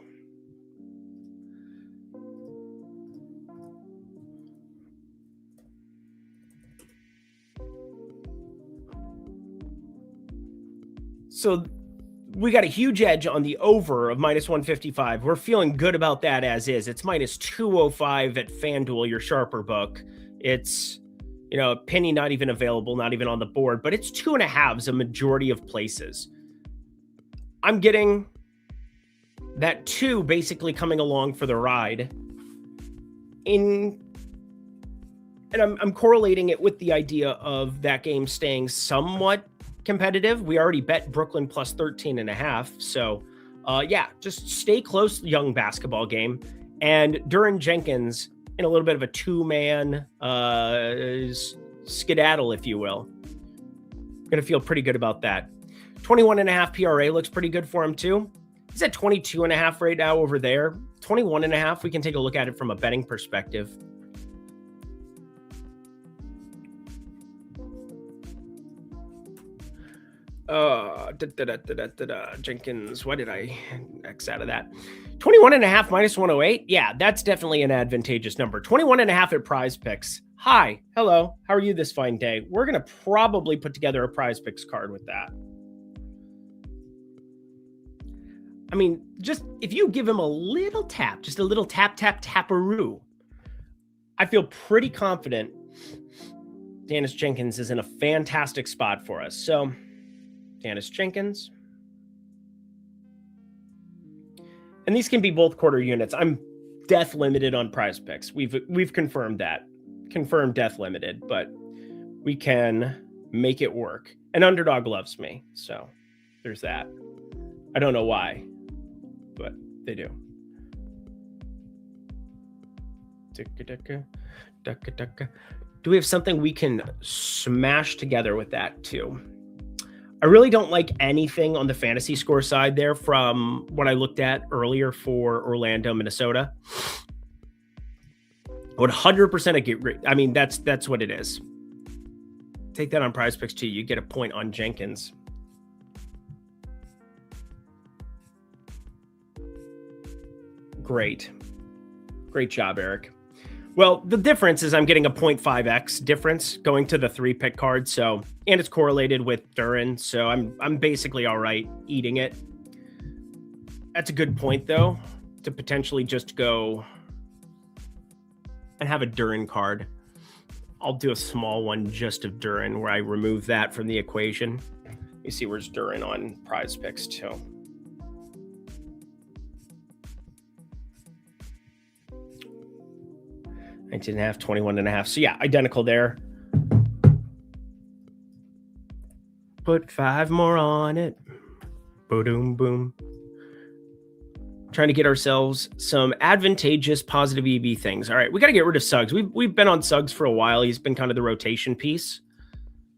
So we got a huge edge on the over of minus 155. We're feeling good about that as is. It's minus 205 at FanDuel, your sharper book. It's, you know, a penny not even available, not even on the board, but it's 2.5s a majority of places. I'm getting that 2 basically coming along for the ride. And I'm correlating it with the idea of that game staying somewhat competitive. We already bet Brooklyn plus 13.5. So yeah, just stay close, young basketball game. And Duren Jenkins in a little bit of a two-man skedaddle, if you will. Going to feel pretty good about that. 21.5 PRA looks pretty good for him too. He's at 22.5 right now over there. 21.5, we can take a look at it from a betting perspective. Jenkins, why did I X out of that? 21.5 minus 108. Yeah, that's definitely an advantageous number. 21.5 at PrizePicks. Hi, hello, how are you this fine day? We're going to probably put together a PrizePicks card with that. I mean, just if you give him a little tap, just a little tap, tap, taparoo, I feel pretty confident Dennis Jenkins is in a fantastic spot for us. So, Dennis Jenkins. And these can be both quarter units. I'm death limited on PrizePicks. We've confirmed that. Confirmed death limited, but we can make it work. And Underdog loves me, so there's that. I don't know why, but they do. Do we have something we can smash together with that too? I really don't like anything on the fantasy score side there from what I looked at earlier for Orlando, Minnesota. 100% I get. I mean, that's what it is. Take that on PrizePicks too. You get a point on Jenkins. Great job, Eric. Well, the difference is I'm getting a 0.5x difference going to the 3-pick card. So, and it's correlated with Duran. So I'm basically all right eating it. That's a good point though, to potentially just go and have a Duran card. I'll do a small one just of Duran where I remove that from the equation. You see where's Duran on PrizePicks too. I didn't have 21.5. So yeah, identical there. Put 5 more on it. Boom, boom. Trying to get ourselves some advantageous positive EV things. All right, we got to get rid of Suggs. We've been on Suggs for a while. He's been kind of the rotation piece.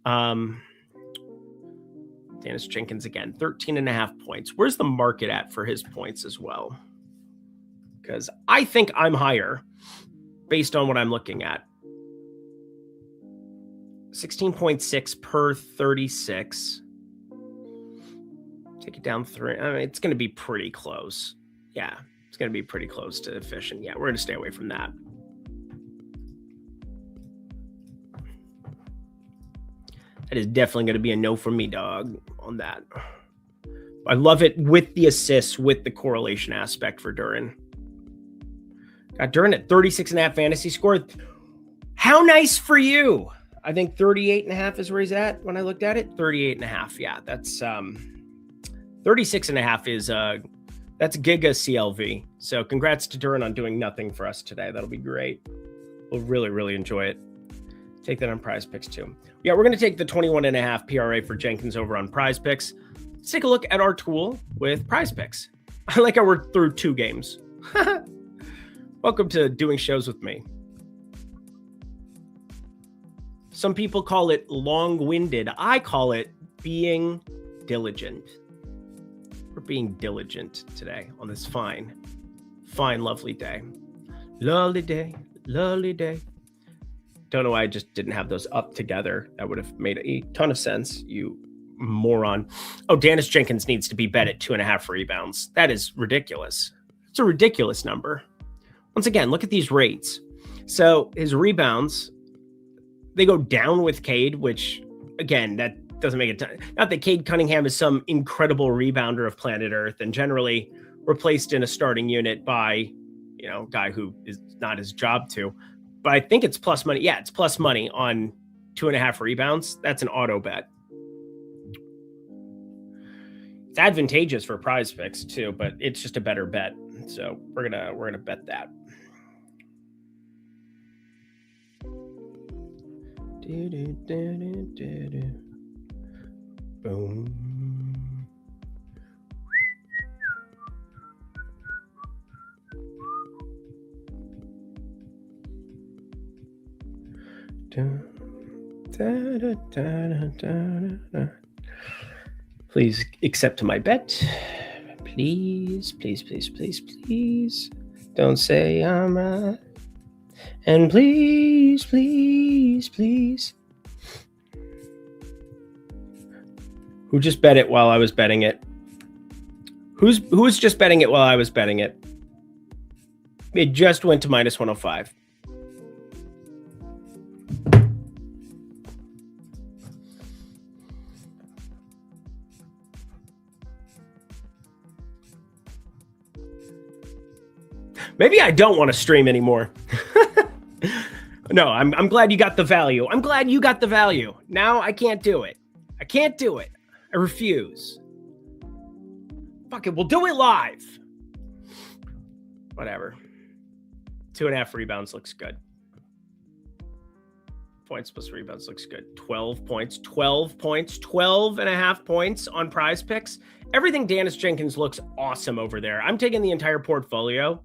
Dennis Jenkins again, 13.5 points. Where's the market at for his points as well? Because I think I'm higher based on what I'm looking at. 16.6 per 36. Take it down 3. I mean, it's going to be pretty close. Yeah, it's going to be pretty close to efficient. Yeah, we're going to stay away from that. That is definitely going to be a no from me, dog, on that. I love it with the assists, with the correlation aspect for Duran. Got Duran at 36.5 fantasy score. How nice for you. I think 38.5 is where he's at when I looked at it. 38.5. Yeah, that's 36.5 is that's Giga CLV. So congrats to Duran on doing nothing for us today. That'll be great. We'll really, really enjoy it. Take that on PrizePicks too. Yeah, we're going to take the 21.5 PRA for Jenkins over on PrizePicks. Let's take a look at our tool with PrizePicks. I like how we're through 2 games. Welcome to doing shows with me. Some people call it long-winded. I call it being diligent. We're being diligent today on this fine, lovely day. Lovely day, lovely day. Don't know why I just didn't have those up together. That would have made a ton of sense, you moron. Oh, Dennis Jenkins needs to be bet at 2.5 rebounds. That is ridiculous. It's a ridiculous number. Once again, look at these rates. So his rebounds, they go down with Cade, which, again, that doesn't make it. Not that Cade Cunningham is some incredible rebounder of planet Earth and generally replaced in a starting unit by, a guy who is not his job to. But I think it's plus money. Yeah, it's plus money on 2.5 rebounds. That's an auto bet. It's advantageous for PrizePicks too, but it's just a better bet. So we're gonna bet that. Boom. Please accept my bet. Please, please, please, please, please. Don't say I'm right. And please, please, please. Who just bet it while I was betting it? Who was just betting it while I was betting it? It just went to minus 105. Maybe I don't want to stream anymore. No, I'm glad you got the value. I'm glad you got the value. Now I can't do it. I can't do it. I refuse. Fuck it, we'll do it live. Whatever. 2.5 rebounds looks good. Points plus rebounds looks good. 12 points, 12 points, 12.5 points on PrizePicks. Everything Dennis Jenkins looks awesome over there. I'm taking the entire portfolio.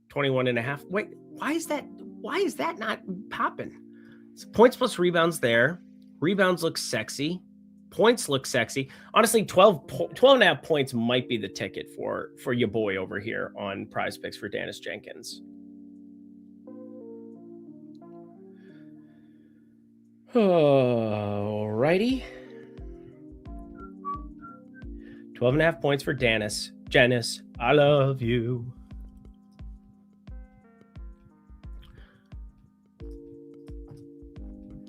21.5. Wait, why is that not popping? So points plus rebounds there. Rebounds look sexy. Points look sexy. Honestly, 12.5 points might be the ticket for your boy over here on PrizePicks for Dennis Jenkins. Alrighty. 12.5 points for Dennis. Janice, I love you.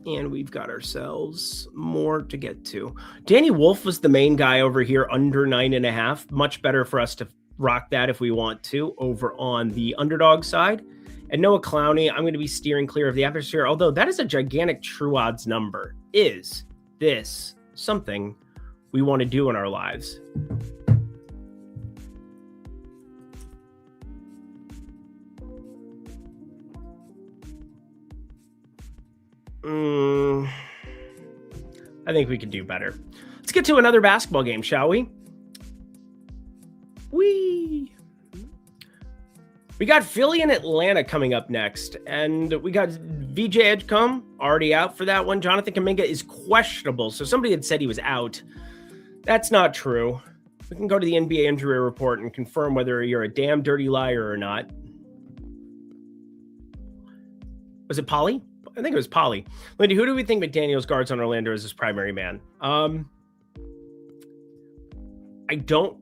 And we've got ourselves more to get to. Danny Wolf was the main guy over here under 9.5. Much better for us to rock that if we want to over on the underdog side. And Noah Clowney, I'm going to be steering clear of the atmosphere, although that is a gigantic true odds number. Is this something we want to do in our lives? I think we could do better. Let's get to another basketball game, shall we? We got Philly and Atlanta coming up next, and we got VJ Edgecombe already out for that one. Jonathan Kuminga is questionable, so somebody had said he was out. That's not true. We can go to the NBA injury report and confirm whether you're a damn dirty liar or not. Was it Polly? I think it was Polly. Lindy, who do we think McDaniels guards on Orlando as his primary man? I don't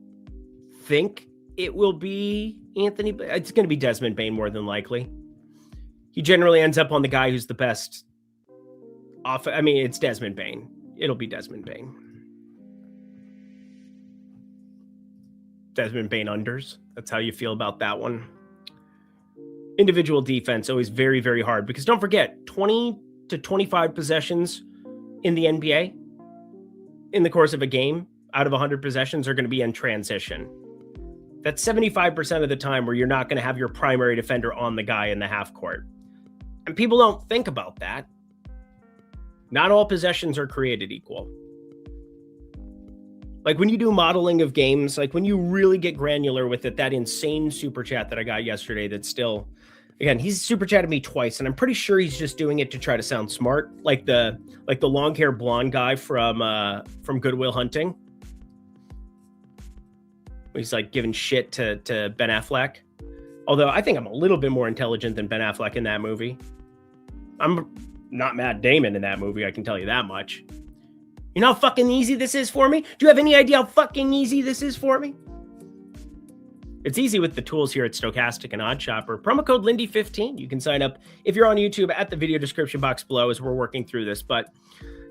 think it will be Anthony. It's going to be Desmond Bane more than likely. He generally ends up on the guy who's the best off. I mean, it's Desmond Bane. It'll be Desmond Bane. Desmond Bane unders. That's how you feel about that one. Individual defense, always very, very hard, because don't forget, 20 to 25 possessions in the NBA in the course of a game out of 100 possessions are going to be in transition. That's 75% of the time where you're not going to have your primary defender on the guy in the half court. And people don't think about that. Not all possessions are created equal. Like when you do modeling of games, like when you really get granular with it, that insane super chat that I got yesterday that's still, again, he's super chatted me twice, and I'm pretty sure he's just doing it to try to sound smart, like the long hair blonde guy from Good Will Hunting. He's like giving shit to Ben Affleck. Although I think I'm a little bit more intelligent than Ben Affleck in that movie. I'm not Matt Damon in that movie, I can tell you that much. You know how fucking easy this is for me? Do you have any idea how fucking easy this is for me? It's easy with the tools here at Stochastic and OddShopper. Promo code Lindy15. You can sign up if you're on YouTube at the video description box below as we're working through this. But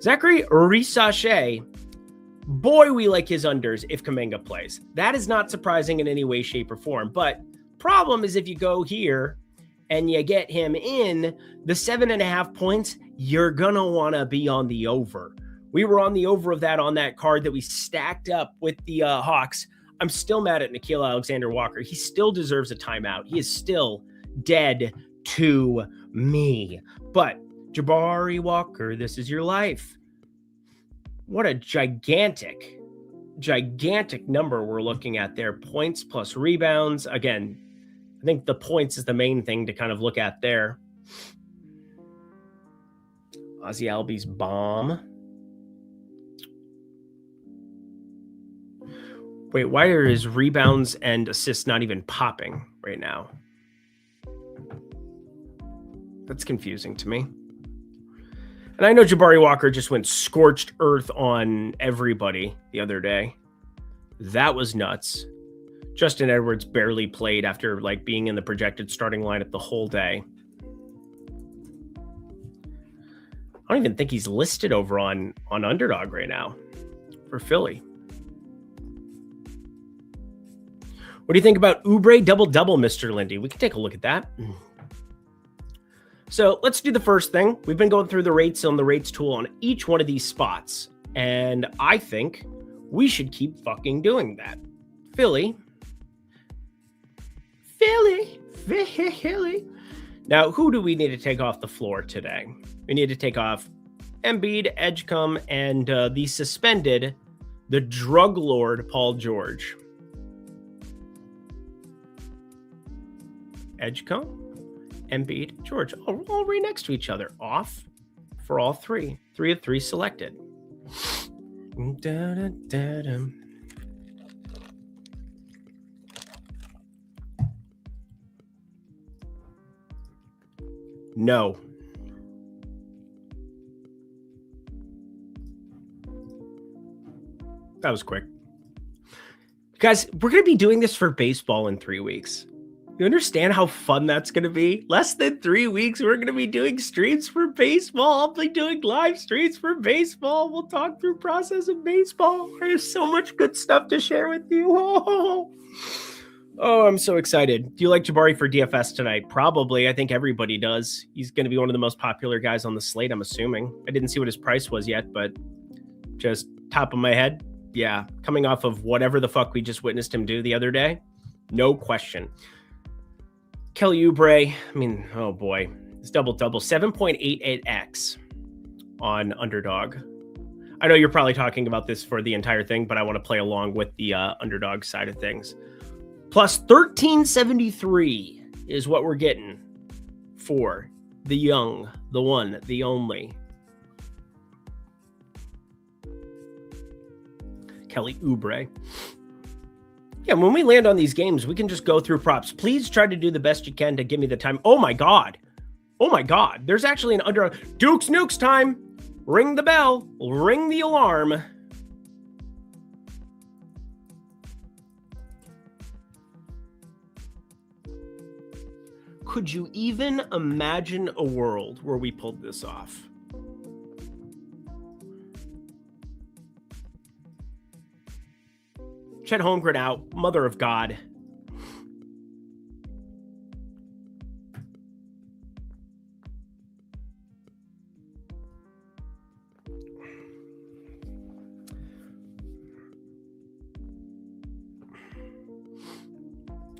Zachary Risachet, boy, we like his unders if Kuminga plays. That is not surprising in any way, shape, or form. But problem is if you go here and you get him in the 7.5 points, you're going to want to be on the over. We were on the over of that on that card that we stacked up with the Hawks. I'm still mad at Nickeil Alexander-Walker. He still deserves a timeout. He is still dead to me. But Jabari Walker, this is your life. What a gigantic number we're looking at there. Points plus rebounds. Again, I think the points is the main thing to kind of look at there. Ozzy Albies bomb. Wait, why are his rebounds and assists not even popping right now? That's confusing to me. And I know Jabari Walker just went scorched earth on everybody the other day. That was nuts. Justin Edwards barely played after like being in the projected starting lineup the whole day. I don't even think he's listed over on Underdog right now for Philly. What do you think about Oubre double-double, Mr. Lindy? We can take a look at that. So let's do the first thing. We've been going through the rates on the rates tool on each one of these spots. And I think we should keep fucking doing that. Philly. Now, who do we need to take off the floor today? We need to take off Embiid, Edgecombe, and the suspended, the drug lord, Paul George. Edgecombe, Embiid, George, all right next to each other. Off for all three. 3 of 3 selected. No. That was quick. Guys, we're going to be doing this for baseball in 3 weeks. You understand how fun that's going to be? Less than 3 weeks, we're going to be doing streams for baseball. I'll be doing live streams for baseball. We'll talk through process of baseball. There's so much good stuff to share with you. Oh, I'm so excited. Do you like Jabari for DFS tonight? Probably. I think everybody does. He's going to be one of the most popular guys on the slate, I'm assuming. I didn't see what his price was yet, but just top of my head, yeah. Coming off of whatever the fuck we just witnessed him do the other day, no question. Kelly Oubre, I mean, oh boy, it's double-double, 7.88x on Underdog. I know you're probably talking about this for the entire thing, but I want to play along with the Underdog side of things. Plus 1373 is what we're getting for the young, the one, the only Kelly Oubre. Yeah, when we land on these games, we can just go through props. Please try to do the best you can to give me the time. Oh my God. Oh my God. There's actually an Underdog. Dukes Nukes time. Ring the bell. Ring the alarm. Could you even imagine a world where we pulled this off? Chet Holmgren out. Mother of God.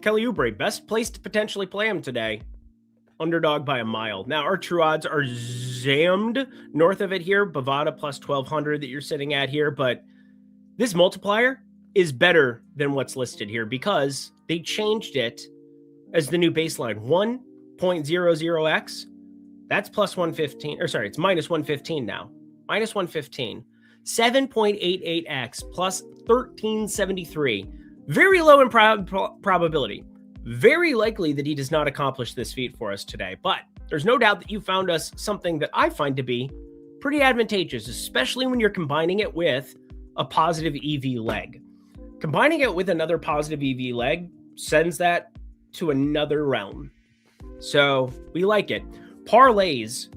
Kelly Oubre, best place to potentially play him today. Underdog by a mile. Now, our true odds are jammed north of it here. Bovada plus 1,200 that you're sitting at here. But this multiplier is better than what's listed here because they changed it as the new baseline. 1.00x. That's plus 115. Or sorry, it's minus 115 now. Minus 115. 7.88x plus 1373. Very low in probability. Very likely that he does not accomplish this feat for us today. But there's no doubt that you found us something that I find to be pretty advantageous, especially when you're combining it with a positive EV leg. Combining it with another positive EV leg sends that to another realm. So we like it. Parlays.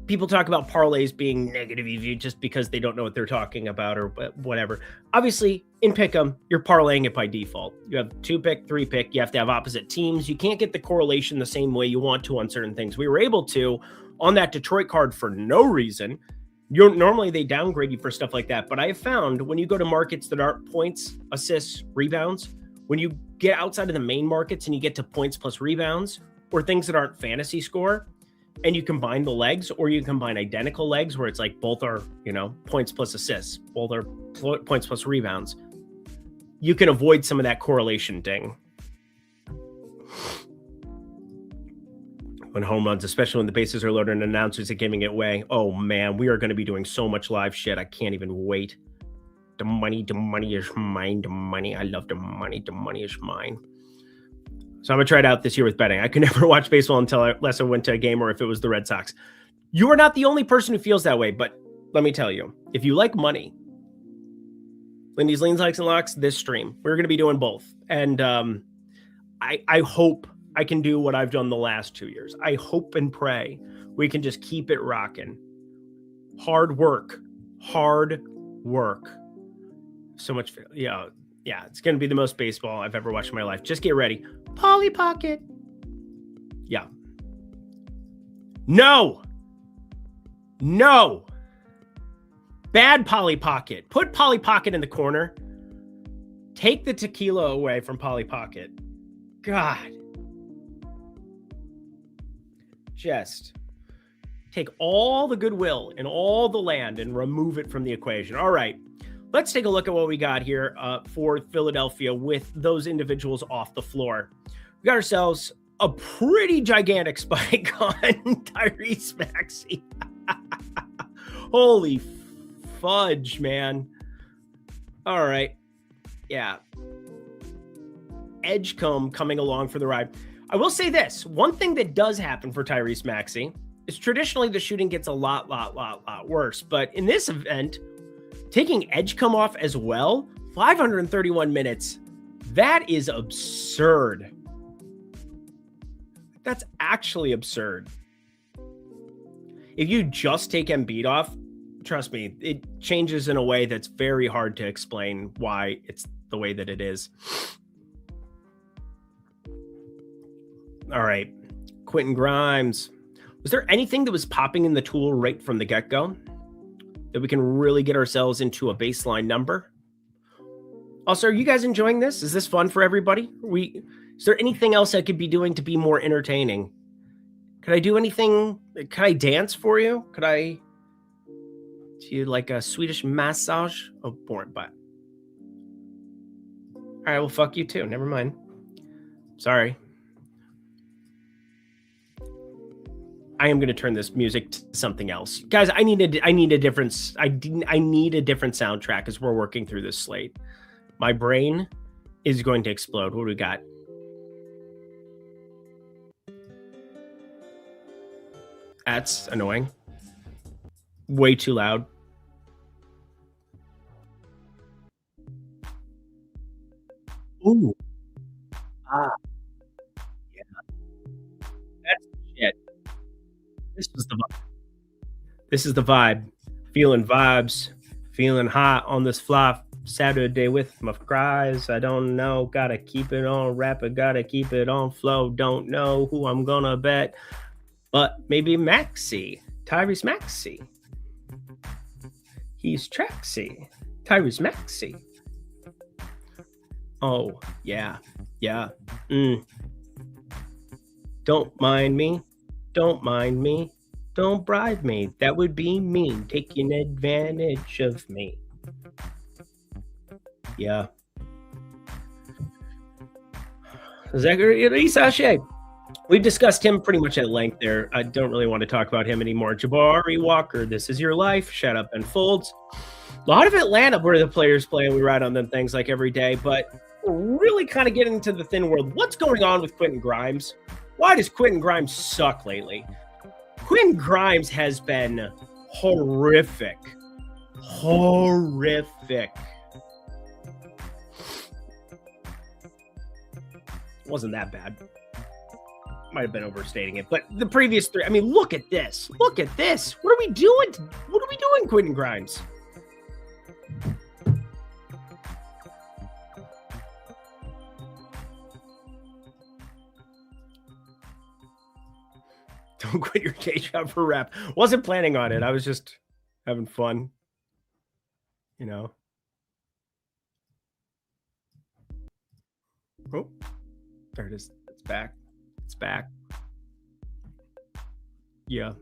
People talk about parlays being negative EV just because they don't know what they're talking about or whatever. Obviously, in Pick'em, you're parlaying it by default. You have 2-pick, 3-pick. You have to have opposite teams. You can't get the correlation the same way you want to on certain things. We were able to on that Detroit card for no reason. Normally, they downgrade you for stuff like that. But I have found when you go to markets that aren't points, assists, rebounds, when you get outside of the main markets and you get to points plus rebounds or things that aren't fantasy score, and you combine the legs, or you combine identical legs where it's like both are, points plus assists, both are points plus rebounds, you can avoid some of that correlation ding. When home runs, especially when the bases are loaded and announcers are giving it away. Oh man, we are going to be doing so much live shit. I can't even wait. The money is mine. The money. I love the money. The money is mine. So I'm going to try it out this year with betting. I could never watch baseball unless I went to a game or if it was the Red Sox. You are not the only person who feels that way, but let me tell you, if you like money, Lindy's Leans, Likes, and Locks, this stream, we're going to be doing both. And I hope I can do what I've done the last 2 years. I hope and pray we can just keep it rocking. Hard work. So much. Yeah, it's going to be the most baseball I've ever watched in my life. Just get ready. Polly Pocket. Yeah. No. Bad Polly Pocket. Put Polly Pocket in the corner. Take the tequila away from Polly Pocket. God. Just take all the goodwill and all the land and remove it from the equation. All right. Let's take a look at what we got here for Philadelphia with those individuals off the floor. We got ourselves a pretty gigantic spike on Tyrese Maxey. Holy fudge, man. All right. Yeah. Edgecombe coming along for the ride. I will say this. One thing that does happen for Tyrese Maxey is traditionally the shooting gets a lot worse. But in this event, taking Edgecombe off as well, 531 minutes, that is absurd. That's actually absurd. If you just take Embiid off, trust me, it changes in a way that's very hard to explain why it's the way that it is. All right, Quentin Grimes. Was there anything that was popping in the tool right from the get-go that we can really get ourselves into a baseline number? Also, are you guys enjoying this? Is this fun for everybody? Is there anything else I could be doing to be more entertaining? Could I do anything? Could I dance for you? Could I do like a Swedish massage? Oh, boring, but. All right, well, fuck you too. Never mind. Sorry. I am going to turn this music to something else. Guys, I need a different soundtrack as we're working through this slate. My brain is going to explode. What do we got? That's annoying. Way too loud. Ooh. Ah. Yeah. That's shit. This is the vibe. Feeling vibes. Feeling hot on this fly Saturday with my fries. I don't know. Gotta keep it on rapid. Gotta keep it on flow. Don't know who I'm gonna bet. But maybe Maxey. Tyrese Maxey. He's Traxy. Tyrese Maxey. Oh, yeah. Yeah. Don't mind me. Don't mind me. Don't bribe me. That would be mean. Taking advantage of me. Yeah. Zachary Isashe. We've discussed him pretty much at length there. I don't really want to talk about him anymore. Jabari Walker, This Is Your Life, Shut Up and Folds. A lot of Atlanta where the players play and we ride on them things like every day, but we're really kind of getting into the thin world. What's going on with Quentin Grimes? Why does Quentin Grimes suck lately? Quentin Grimes has been horrific. Horrific. Wasn't that bad. Might have been overstating it, but the previous three, I mean, look at this. Look at this. What are we doing? What are we doing, Quentin Grimes? Don't quit your day job for rap. Wasn't planning on it. I was just having fun, you know. Oh, there it is. It's back. It's back. Yeah.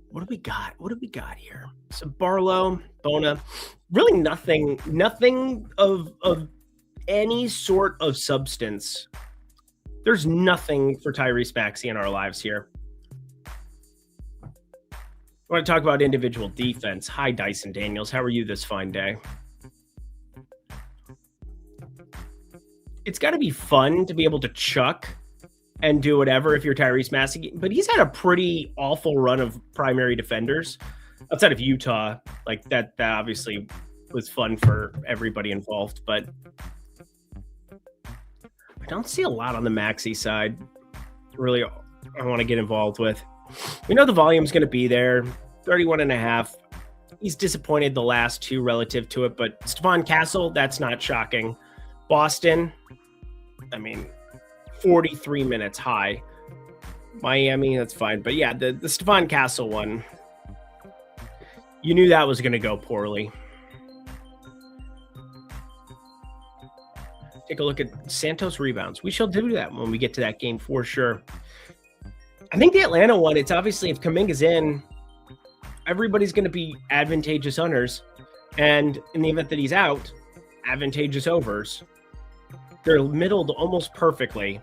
What do we got? What do we got here? So Barlow, Bona, really nothing of any sort of substance. There's nothing for Tyrese Maxey in our lives here. I want to talk about individual defense. Hi, Dyson Daniels. How are you this fine day? It's got to be fun to be able to chuck and do whatever if you're Tyrese Maxey. But he's had a pretty awful run of primary defenders outside of Utah. Like that obviously was fun for everybody involved, but I don't see a lot on the Maxey side. Really, I want to get involved with. We know the volume's going to be there, 31.5. He's disappointed the last two relative to it, but Stephon Castle, that's not shocking. Boston, I mean, 43 minutes high. Miami, that's fine. But yeah, the Stephon Castle one, you knew that was going to go poorly. Take a look at Santos rebounds. We shall do that when we get to that game for sure. I think the Atlanta one, it's obviously if Kuminga's in, everybody's going to be advantageous unders. And in the event that he's out, advantageous overs. They're middled almost perfectly.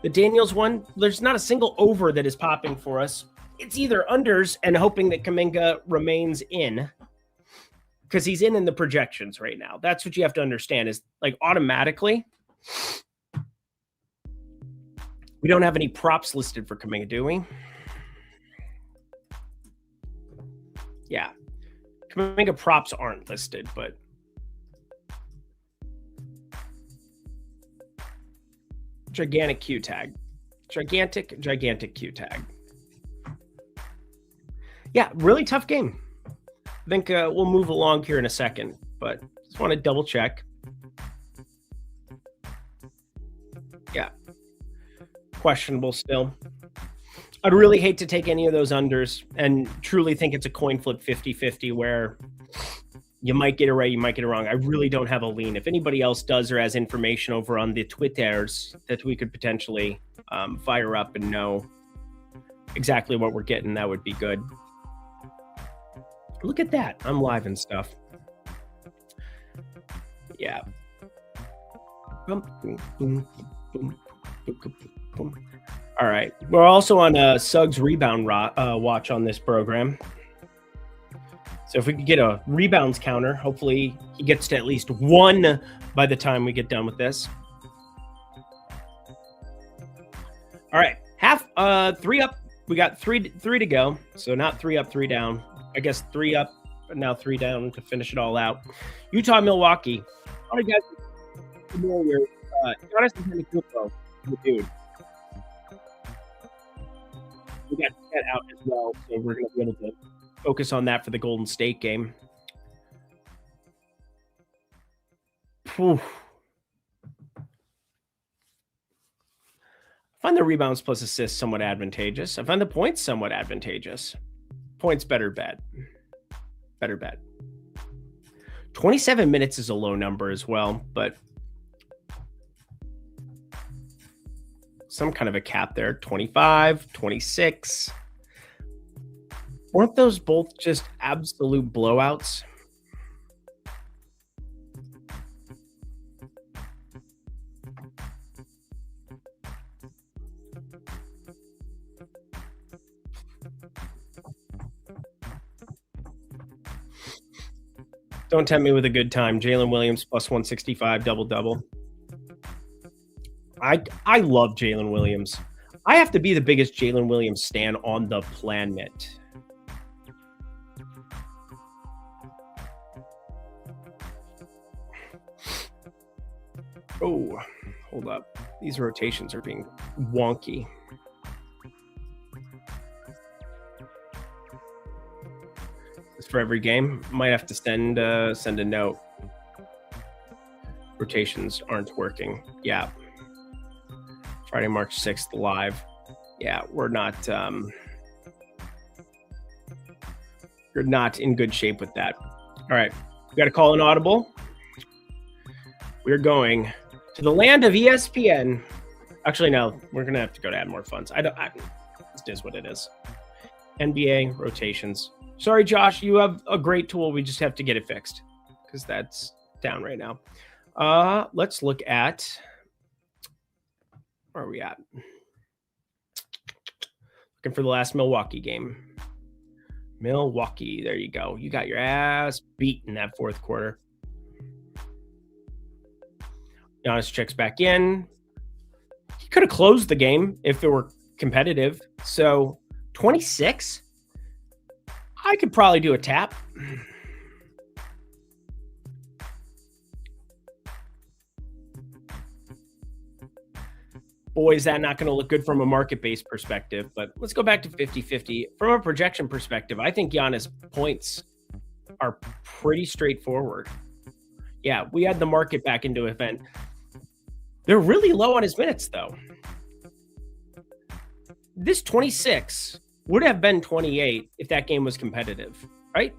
The Daniels one, there's not a single over that is popping for us. It's either unders and hoping that Kuminga remains in, because he's in the projections right now. That's what you have to understand is like automatically, we don't have any props listed for Kuminga, do we? Yeah. Kuminga props aren't listed, but gigantic Q tag. Gigantic Q tag. Yeah, really tough game. I think we'll move along here in a second, but just want to double check. Yeah. Questionable still. I'd really hate to take any of those unders and truly think it's a coin flip 50-50 where you might get it right, you might get it wrong. I really don't have a lean. If anybody else does or has information over on the Twitters that we could potentially fire up and know exactly what we're getting, that would be good. Look at that. I'm live and stuff. Yeah. All right. We're also on Suggs rebound watch on this program. So if we could get a rebounds counter, hopefully he gets to at least one by the time we get done with this. All right. Three up. We got three to go. So not 3 up, 3 down. I guess 3 up, but now 3 down to finish it all out. Utah, Milwaukee. A lot of guys familiar. Jonathan Antetokounmpo, the dude. We got that out as well, so we're going to be able to focus on that for the Golden State game. Whew. I find the rebounds plus assists somewhat advantageous. I find the points somewhat advantageous. Points better bet. Better bet. 27 minutes is a low number as well, but some kind of a cap there. 25, 26. Weren't those both just absolute blowouts? Don't tempt me with a good time. Jalen Williams plus 165 double-double. I love Jalen Williams. I have to be the biggest Jalen Williams stan on the planet. Oh, hold up. These rotations are being wonky. It's for every game. Might have to send a note. Rotations aren't working. Yeah. Friday, March 6th, live. Yeah, we're not in good shape with that. All right. We got to call an audible. We're going to the land of ESPN. Actually, no, we're going to have to go to add more funds. It is what it is. NBA rotations. Sorry, Josh, you have a great tool. We just have to get it fixed because that's down right now. Let's look at, where are we at? Looking for the last Milwaukee game. Milwaukee, there you go. You got your ass beat in that fourth quarter. Giannis checks back in. He could have closed the game if it were competitive. So 26, I could probably do a tap. Boy, is that not going to look good from a market-based perspective. But let's go back to 50-50. From a projection perspective, I think Giannis points are pretty straightforward. Yeah, we had the market back into event. They're really low on his minutes, though. This 26 would have been 28 if that game was competitive, right?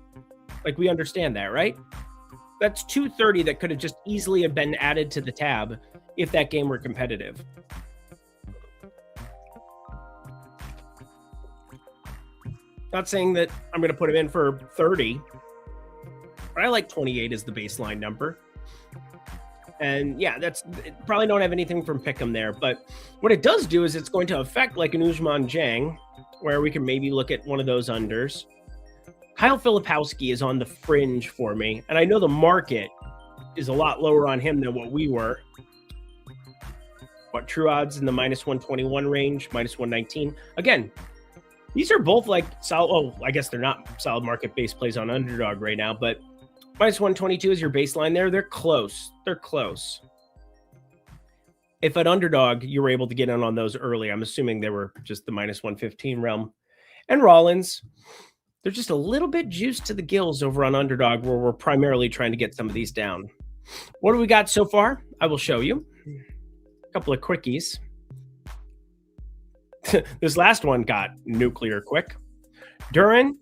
Like, we understand that, right? That's 230 that could have just easily have been added to the tab if that game were competitive. Not saying that I'm going to put him in for 30, but I like 28 as the baseline number. And yeah, probably don't have anything from Pick'em there. But what it does do is it's going to affect like an Usman Jang, where we can maybe look at one of those unders. Kyle Filipowski is on the fringe for me. And I know the market is a lot lower on him than what we were. What, true odds in the -121 range, -119. Again, these are both like solid. Oh, I guess they're not solid market-based plays on Underdog right now, but -122 is your baseline there. They're close. They're close. If at Underdog you were able to get in on those early, I'm assuming they were just the -115 realm. And Rollins, they're just a little bit juiced to the gills over on Underdog, where we're primarily trying to get some of these down. What do we got so far? I will show you. A couple of quickies. This last one got nuclear quick. Duran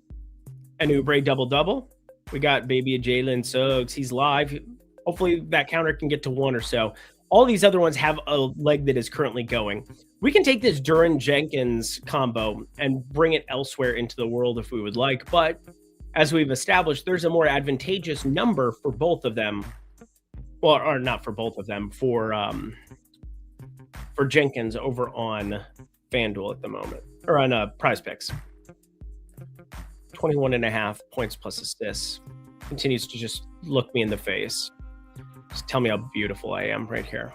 and Oubre double-double. We got baby Jalen Suggs. He's live. Hopefully that counter can get to 1 or so. All these other ones have a leg that is currently going. We can take this Duran-Jenkins combo and bring it elsewhere into the world if we would like. But as we've established, there's a more advantageous number for both of them. Well, or not for both of them, for Jenkins over on FanDuel at the moment, or on PrizePicks. 21.5 points plus assists. Continues to just look me in the face. Just tell me how beautiful I am right here.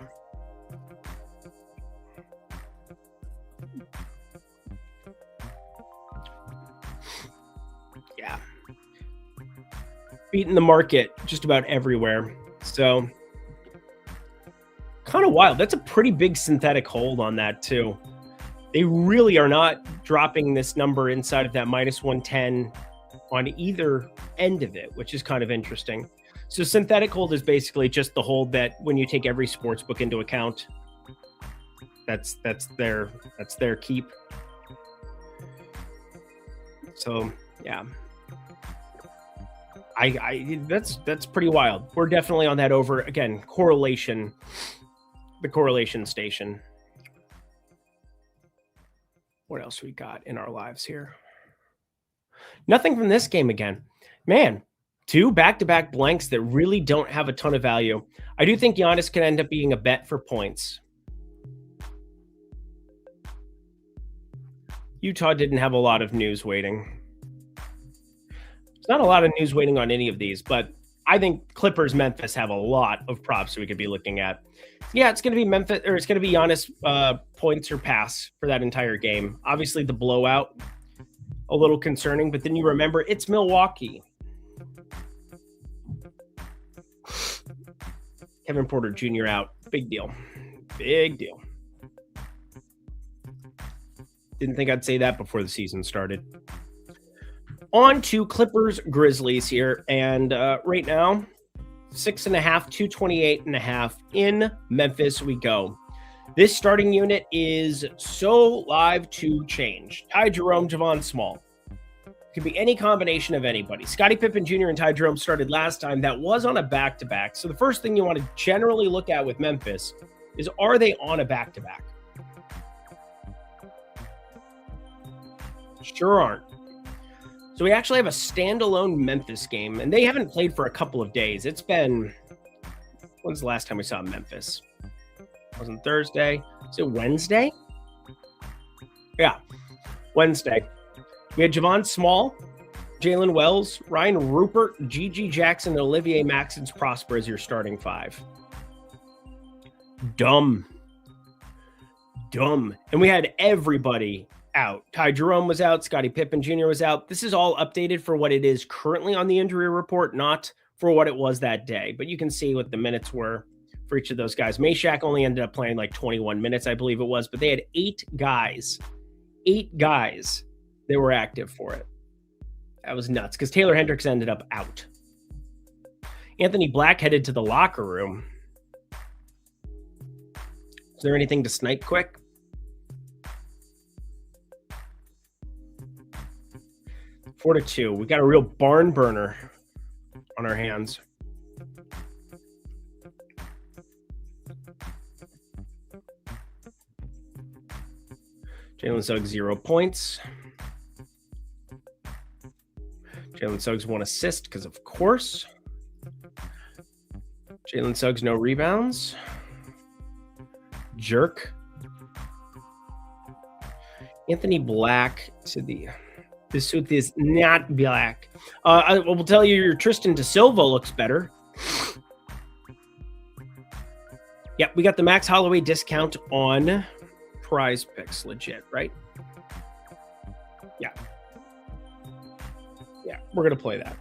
Yeah. Beating the market just about everywhere. So kind of wild. That's a pretty big synthetic hold on that too. They really are not dropping this number inside of that -110 on either end of it, which is kind of interesting. So synthetic hold is basically just the hold that when you take every sports book into account, that's their keep. So yeah, that's pretty wild. We're definitely on that over again correlation, the correlation station. What else we got in our lives here? Nothing from this game again. Man, 2 back-to-back blanks that really don't have a ton of value. I do think Giannis can end up being a bet for points. Utah didn't have a lot of news waiting. There's not a lot of news waiting on any of these, but I think Clippers, Memphis have a lot of props we could be looking at. Yeah, it's going to be Memphis, or it's going to be Giannis points or pass for that entire game. Obviously, the blowout, a little concerning, but then you remember it's Milwaukee. Kevin Porter Jr. out. Big deal. Big deal. Didn't think I'd say that before the season started. On to Clippers Grizzlies here. And right now, 6.5, 228.5 in Memphis we go. This starting unit is so live to change. Ty Jerome, Javon Small. Could be any combination of anybody. Scottie Pippen Jr. and Ty Jerome started last time. That was on a back-to-back. So the first thing you want to generally look at with Memphis is, are they on a back-to-back? Sure aren't. So we actually have a standalone Memphis game, and they haven't played for a couple of days. It's been, when's the last time we saw Memphis? It wasn't Thursday. Is it Wednesday? Yeah, Wednesday. We had Javon Small, Jalen Wells, Ryan Rupert, Gigi Jackson, and Olivier Maxence Prosper as your starting 5. Dumb. dumb. And we had everybody out. Ty Jerome was out. Scottie Pippen Jr. was out. This is all updated for what it is currently on the injury report, not for what it was that day. But you can see what the minutes were for each of those guys. Meshack only ended up playing like 21 minutes, I believe it was. But they had 8 guys that were active for it. That was nuts because Taylor Hendricks ended up out. Anthony Black headed to the locker room. Is there anything to snipe quick? Four to 2. We got a real barn burner on our hands. Jalen Suggs 0 points. Jalen Suggs 1 assist because of course. Jalen Suggs no rebounds. Jerk. Anthony Black to the... This suit is not black. I will tell you, your Tristan Da Silva looks better. Yep, we got the Max Holloway discount on PrizePicks, legit, right? Yeah. Yeah, we're going to play that.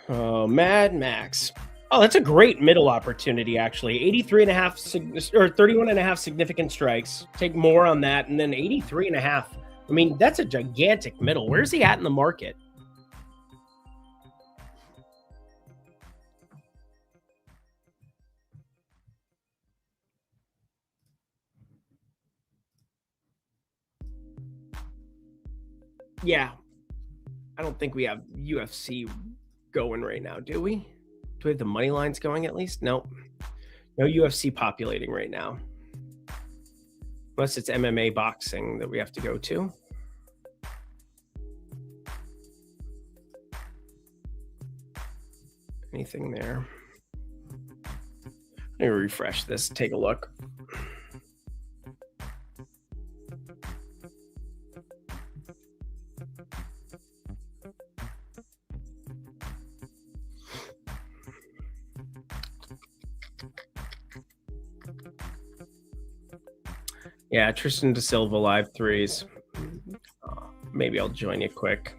Oh, Mad Max. Oh, that's a great middle opportunity, actually. 83.5 or 31.5 significant strikes. Take more on that. And then 83.5. I mean, that's a gigantic middle. Where's he at in the market? Yeah. I don't think we have UFC going right now, do we? Do we have the money lines going at least? Nope. No UFC populating right now. Unless it's MMA boxing that we have to go to. Anything there? Let me refresh this, take a look. Yeah, Tristan Da Silva live threes. Maybe I'll join you quick.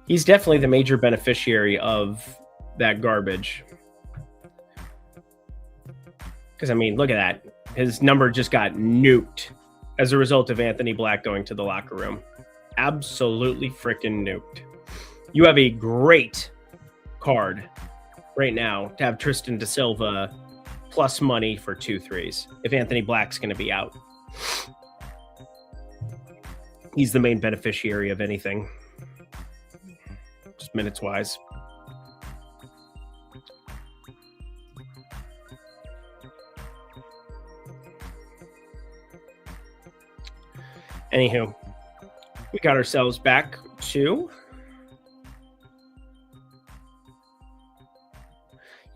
He's definitely the major beneficiary of that garbage. Because, I mean, look at that. His number just got nuked as a result of Anthony Black going to the locker room. Absolutely freaking nuked. You have a great card right now to have Tristan Da Silva plus money for 2 threes if Anthony Black's going to be out. He's the main beneficiary of anything, just minutes wise. Anywho, we got ourselves back to...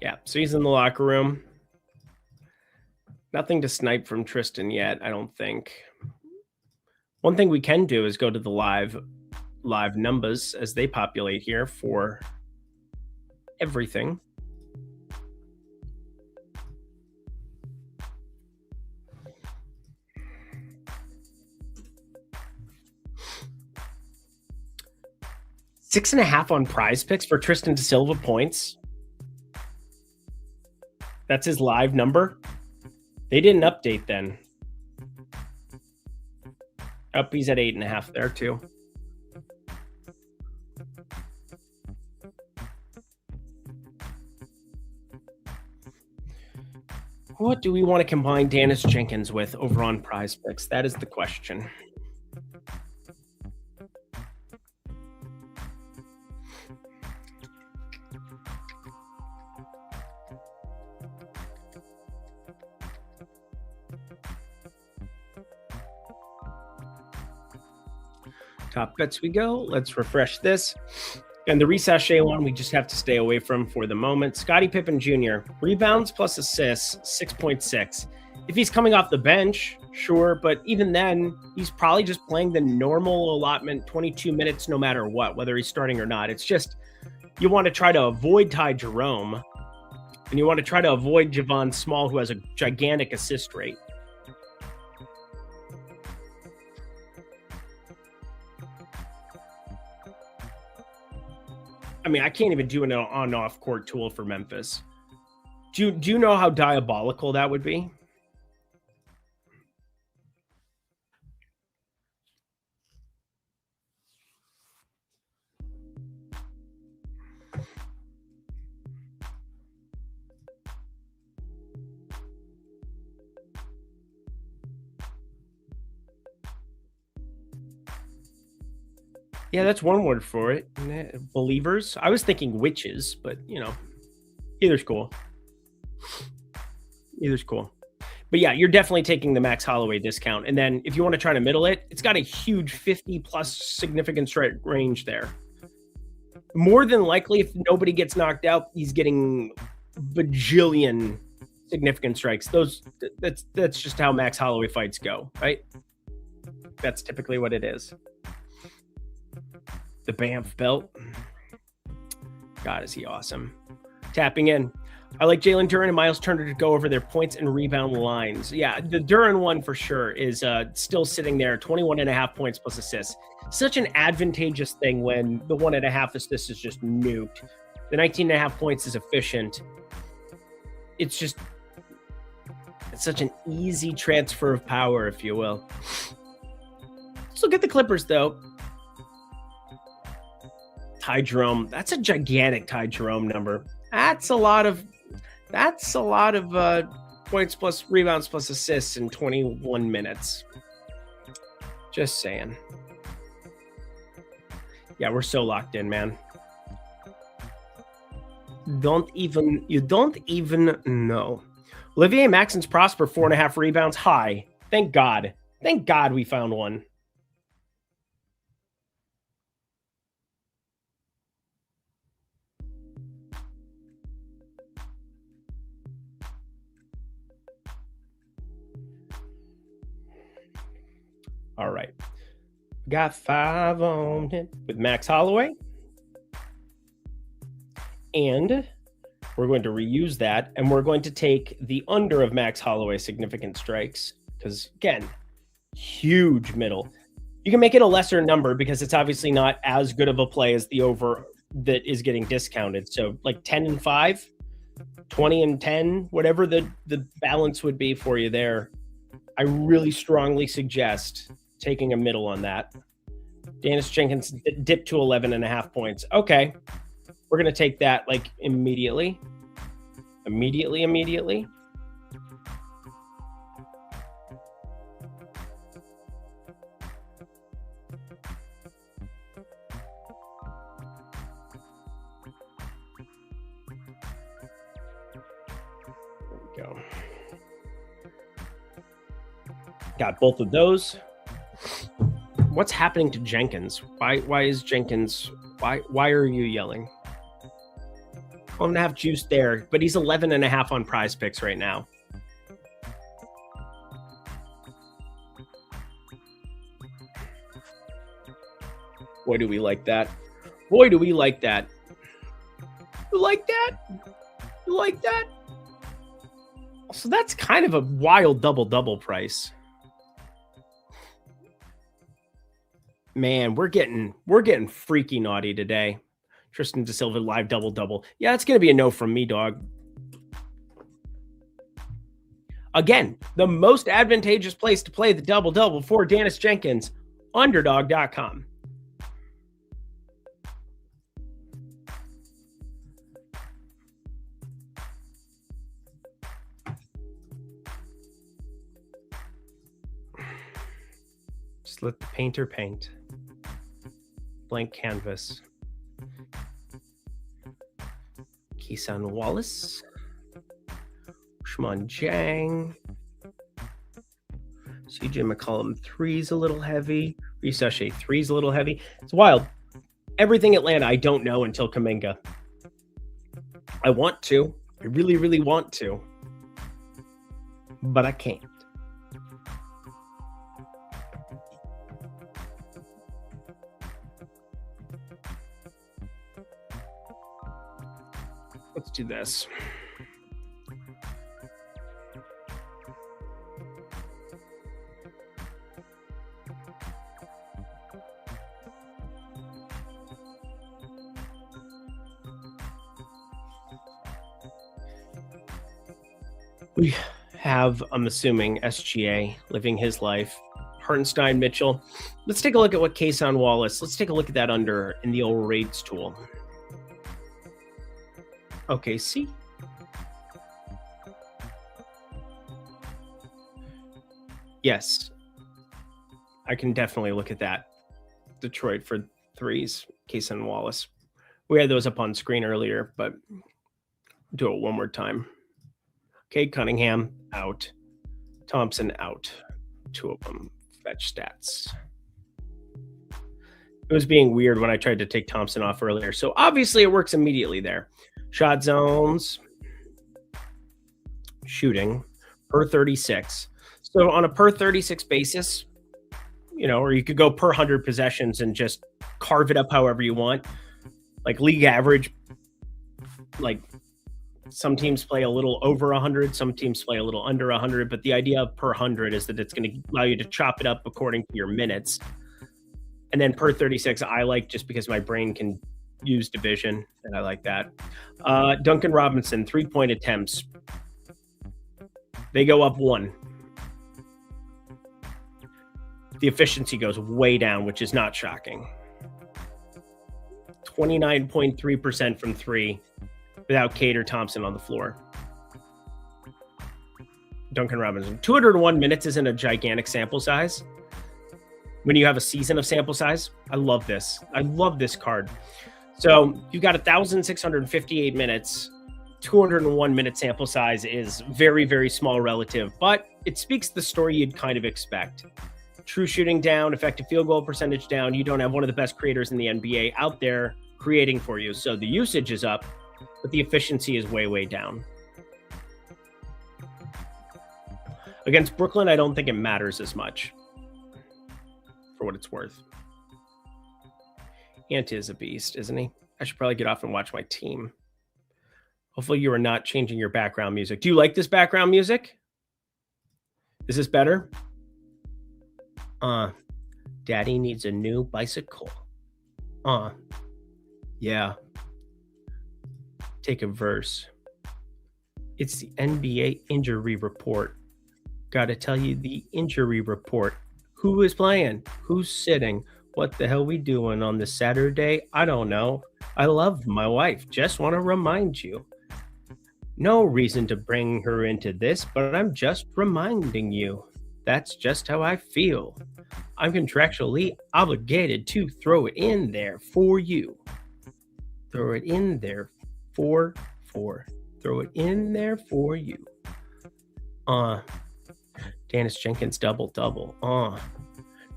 Yeah, so he's in the locker room. Nothing to snipe from Tristan yet, I don't think. One thing we can do is go to the live numbers as they populate here for everything. $6.5 on PrizePicks for Tristan Da Silva points. That's his live number. They didn't update then. Up, he's at 8.5 there too. What do we want to combine Dennis Jenkins with over on PrizePicks? That is the question. Top bets we go. Let's refresh this. And the resachet one, we just have to stay away from for the moment. Scottie Pippen Jr., rebounds plus assists, 6.6. If he's coming off the bench, Sure, but even then, he's probably just playing the normal allotment 22 minutes no matter what, whether he's starting or not. It's just you want to try to avoid Ty Jerome, and you want to try to avoid Javon Small, who has a gigantic assist rate. I mean, I can't even do an on-off court tool for Memphis. Do you know how diabolical that would be? Yeah, that's one word for it. Believers. I was thinking witches, but either's cool. Either's cool. But yeah, you're definitely taking the Max Holloway discount. And then if you want to try to middle it, it's got a huge 50 plus significant strike range there. More than likely, if nobody gets knocked out, he's getting bajillion significant strikes. That's just how Max Holloway fights go, right? That's typically what it is. The Banff belt. God, is he awesome. Tapping in. I like Jalen Duren and Miles Turner to go over their points and rebound lines. Yeah, the Duren one for sure is still sitting there, 21.5 points plus assists. Such an advantageous thing when the 1.5 assists is just nuked. The 19.5 points is efficient. It's such an easy transfer of power, if you will. Let's look at the Clippers, though. Ty Jerome. That's a gigantic Ty Jerome number. That's a lot of points plus rebounds plus assists in 21 minutes. Just saying. Yeah, we're so locked in, man. You don't even know. Olivier Maxence Prosper, 4.5 rebounds. High. Thank God. Thank God we found one. All right. Got 5 on it with Max Holloway. And we're going to reuse that, and we're going to take the under of Max Holloway significant strikes because, again, huge middle. You can make it a lesser number because it's obviously not as good of a play as the over that is getting discounted. So like 10 and 5, 20 and 10, whatever the balance would be for you there. I really strongly suggest taking a middle on that. Dennis Jenkins dipped to 11.5 points. Okay. We're going to take that like immediately. Immediately. There we go. Got both of those. What's happening to Jenkins? Why is Jenkins? Why are you yelling? 1.5 juice there, but he's 11.5 on PrizePicks right now. Boy, do we like that. Boy, do we like that. You like that? You like that? So that's kind of a wild double-double price. Man, we're getting freaky naughty today. Tristan De Silva live double-double. Yeah, it's going to be a no from me, dog. Again, the most advantageous place to play the double-double for Dennis Jenkins, Underdog.com. Just let the painter paint. Blank canvas. Keeson Wallace. Shimon Jang. CJ McCollum 3's a little heavy. Risache 3's a little heavy. It's wild. Everything Atlanta I don't know until Kuminga. I want to. I really, really want to. But I can't. Let's do this. We have, I'm assuming, SGA living his life. Hartenstein, Mitchell. Let's take a look at what Kason Wallace. Let's take a look at that under in the old rates tool. Okay, see. Yes, I can definitely look at that. Detroit for threes, Kason Wallace. We had those up on screen earlier, but do it one more time. Cade Cunningham out. Thompson out. Two of them. Fetch stats. It was being weird when I tried to take Thompson off earlier. So obviously it works immediately there. Shot zones. Shooting per 36. So on a per 36 basis, you know, or you could go per 100 possessions and just carve it up however you want. Like league average, like some teams play a little over 100, some teams play a little under 100, but the idea of per 100 is that it's going to allow you to chop it up according to your minutes. And then per 36, I like just because my brain can use division, and I like that. Duncan Robinson, 3-point attempts. They go up 1. The efficiency goes way down, which is not shocking. 29.3% from 3 without Cade or Thompson on the floor. Duncan Robinson. 201 minutes isn't a gigantic sample size. When you have a season of sample size, I love this. I love this card. So you've got 1,658 minutes. 201 minute sample size is very, very small relative, but it speaks the story you'd kind of expect. True shooting down, effective field goal percentage down. You don't have one of the best creators in the NBA out there creating for you. So the usage is up, but the efficiency is way, way down. Against Brooklyn, I don't think it matters as much for what it's worth. Ant is a beast, isn't he? I should probably get off and watch my team. Hopefully you are not changing your background music. Do you like this background music? Is this better? Daddy needs a new bicycle. Yeah. Take a verse. It's the NBA injury report. Gotta tell you the injury report. Who is playing? Who's sitting? What the hell we doing on this Saturday? I don't know. I love my wife. Just want to remind you. No reason to bring her into this, but I'm just reminding you. That's just how I feel. I'm contractually obligated to throw it in there for you. Throw it in there for. Throw it in there for you. Dennis Jenkins double.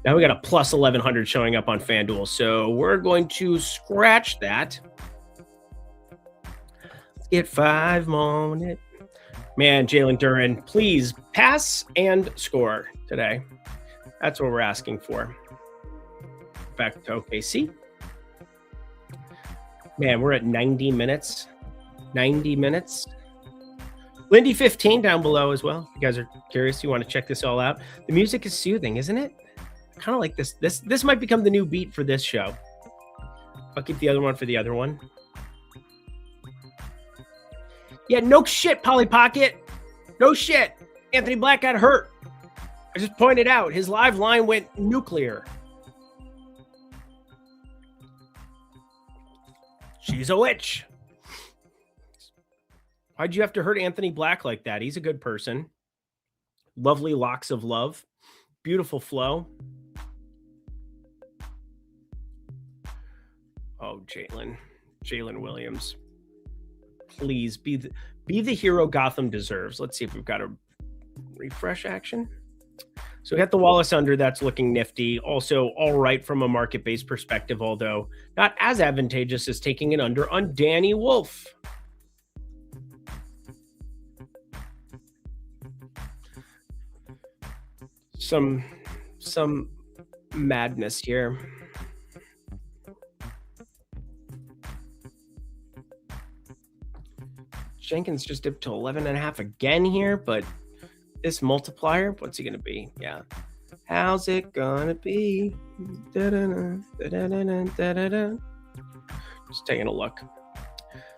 Now we got a plus 1,100 showing up on FanDuel. So we're going to scratch that. Let's get 5 more minutes. Man, Jalen Duren, please pass and score today. That's what we're asking for. Back to OKC. Man, we're at 90 minutes. 90 minutes. Lindy 15 down below as well. If you guys are curious, you want to check this all out. The music is soothing, isn't it? Kind of like this. This might become the new beat for this show. I'll keep the other one for the other one. Yeah, no shit, Polly Pocket. No shit. Anthony Black got hurt. I just pointed out his live line went nuclear. She's a witch. Why'd you have to hurt Anthony Black like that? He's a good person. Lovely locks of love. Beautiful flow. Oh, Jalen Williams. Please be the hero Gotham deserves. Let's see if we've got a refresh action. So we got the Wallace under. That's looking nifty. Also all right from a market-based perspective, although not as advantageous as taking an under on Danny Wolf. Some madness here. Jenkins just dipped to 11.5 again here, but this multiplier, what's he going to be? Yeah. How's it going to be? Da-da-da, da-da-da, da-da-da. Just taking a look.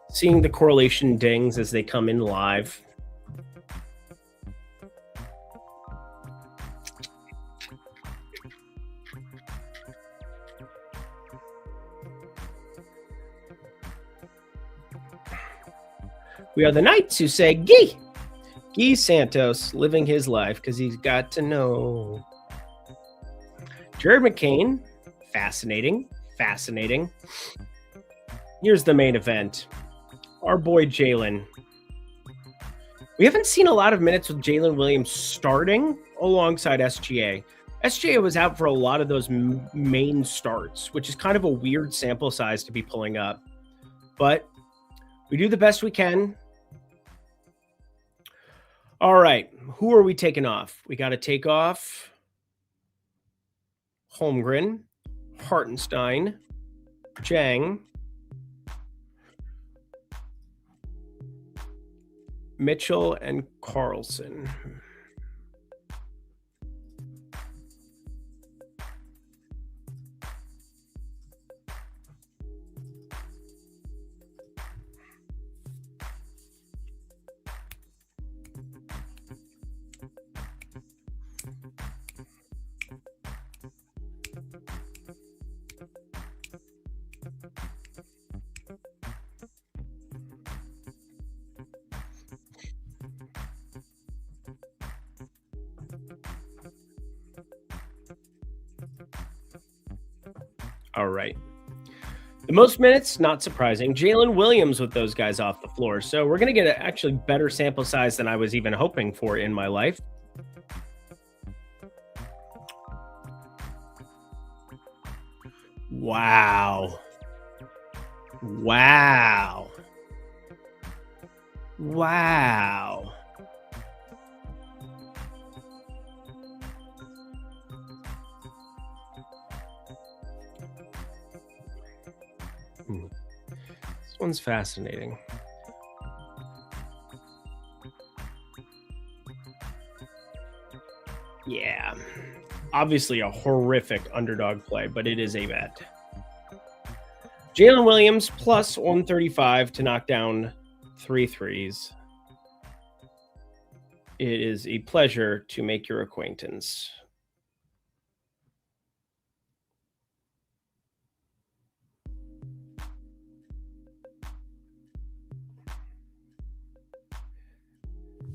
Seeing the correlation dings as they come in live. We are the Knights who say, Guy Santos living his life because he's got to know. Jared McCain, fascinating. Here's the main event. Our boy Jalen. We haven't seen a lot of minutes with Jalen Williams starting alongside SGA. SGA was out for a lot of those main starts, which is kind of a weird sample size to be pulling up. But we do the best we can. All right, who are we taking off? We got to take off Holmgren, Hartenstein, Jang, Mitchell, and Carlson. All right. The most minutes, not surprising. Jalen Williams with those guys off the floor. So we're going to get an actually better sample size than I was even hoping for in my life. Wow. This one's fascinating. Yeah. Obviously a horrific underdog play, but it is a bet. Jalen Williams plus 135 to knock down 3 threes. It is a pleasure to make your acquaintance.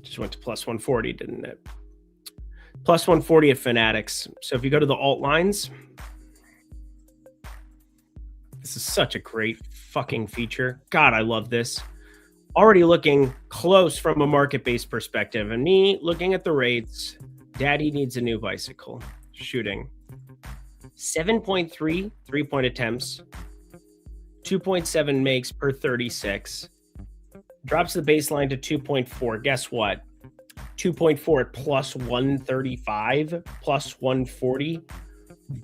Just went to plus 140, didn't it? Plus 140 at Fanatics. So if you go to the alt lines, this is such a great fucking feature. God, I love this. Already looking close from a market-based perspective. And me looking at the rates, Daddy needs a new bicycle. Shooting. 7.3 3-point attempts. 2.7 makes per 36. Drops the baseline to 2.4. Guess what? 2.4 at plus 135, plus 140.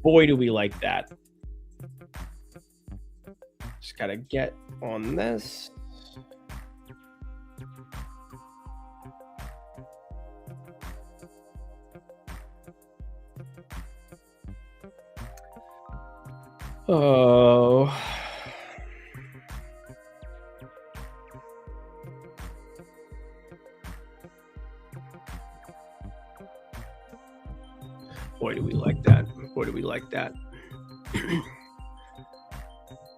Boy, do we like that. Just got to get on this. Oh. Boy, do we like that. Boy, do we like that.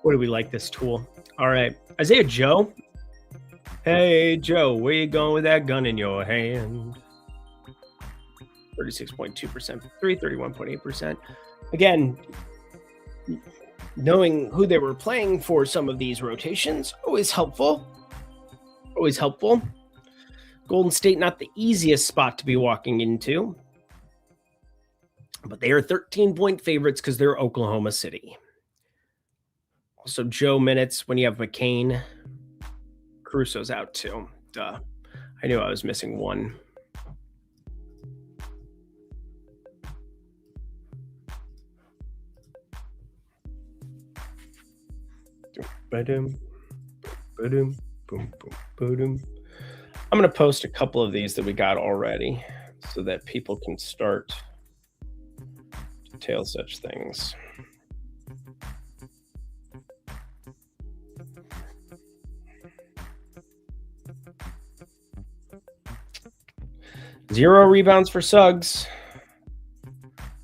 Boy, do we like this tool. All right. Isaiah Joe. Hey, Joe, where you going with that gun in your hand? 36.2% for 3, 31.8%. Again, knowing who they were playing for some of these rotations, always helpful. Always helpful. Golden State, not the easiest spot to be walking into. But they are 13-point favorites because they're Oklahoma City. Also, Joe minutes when you have McCain. Caruso's out too. Duh. I knew I was missing one. Ba-dum, ba-dum, boom, boom, ba-dum. I'm going to post a couple of these that we got already so that people can start to tail such things. Zero rebounds for Suggs.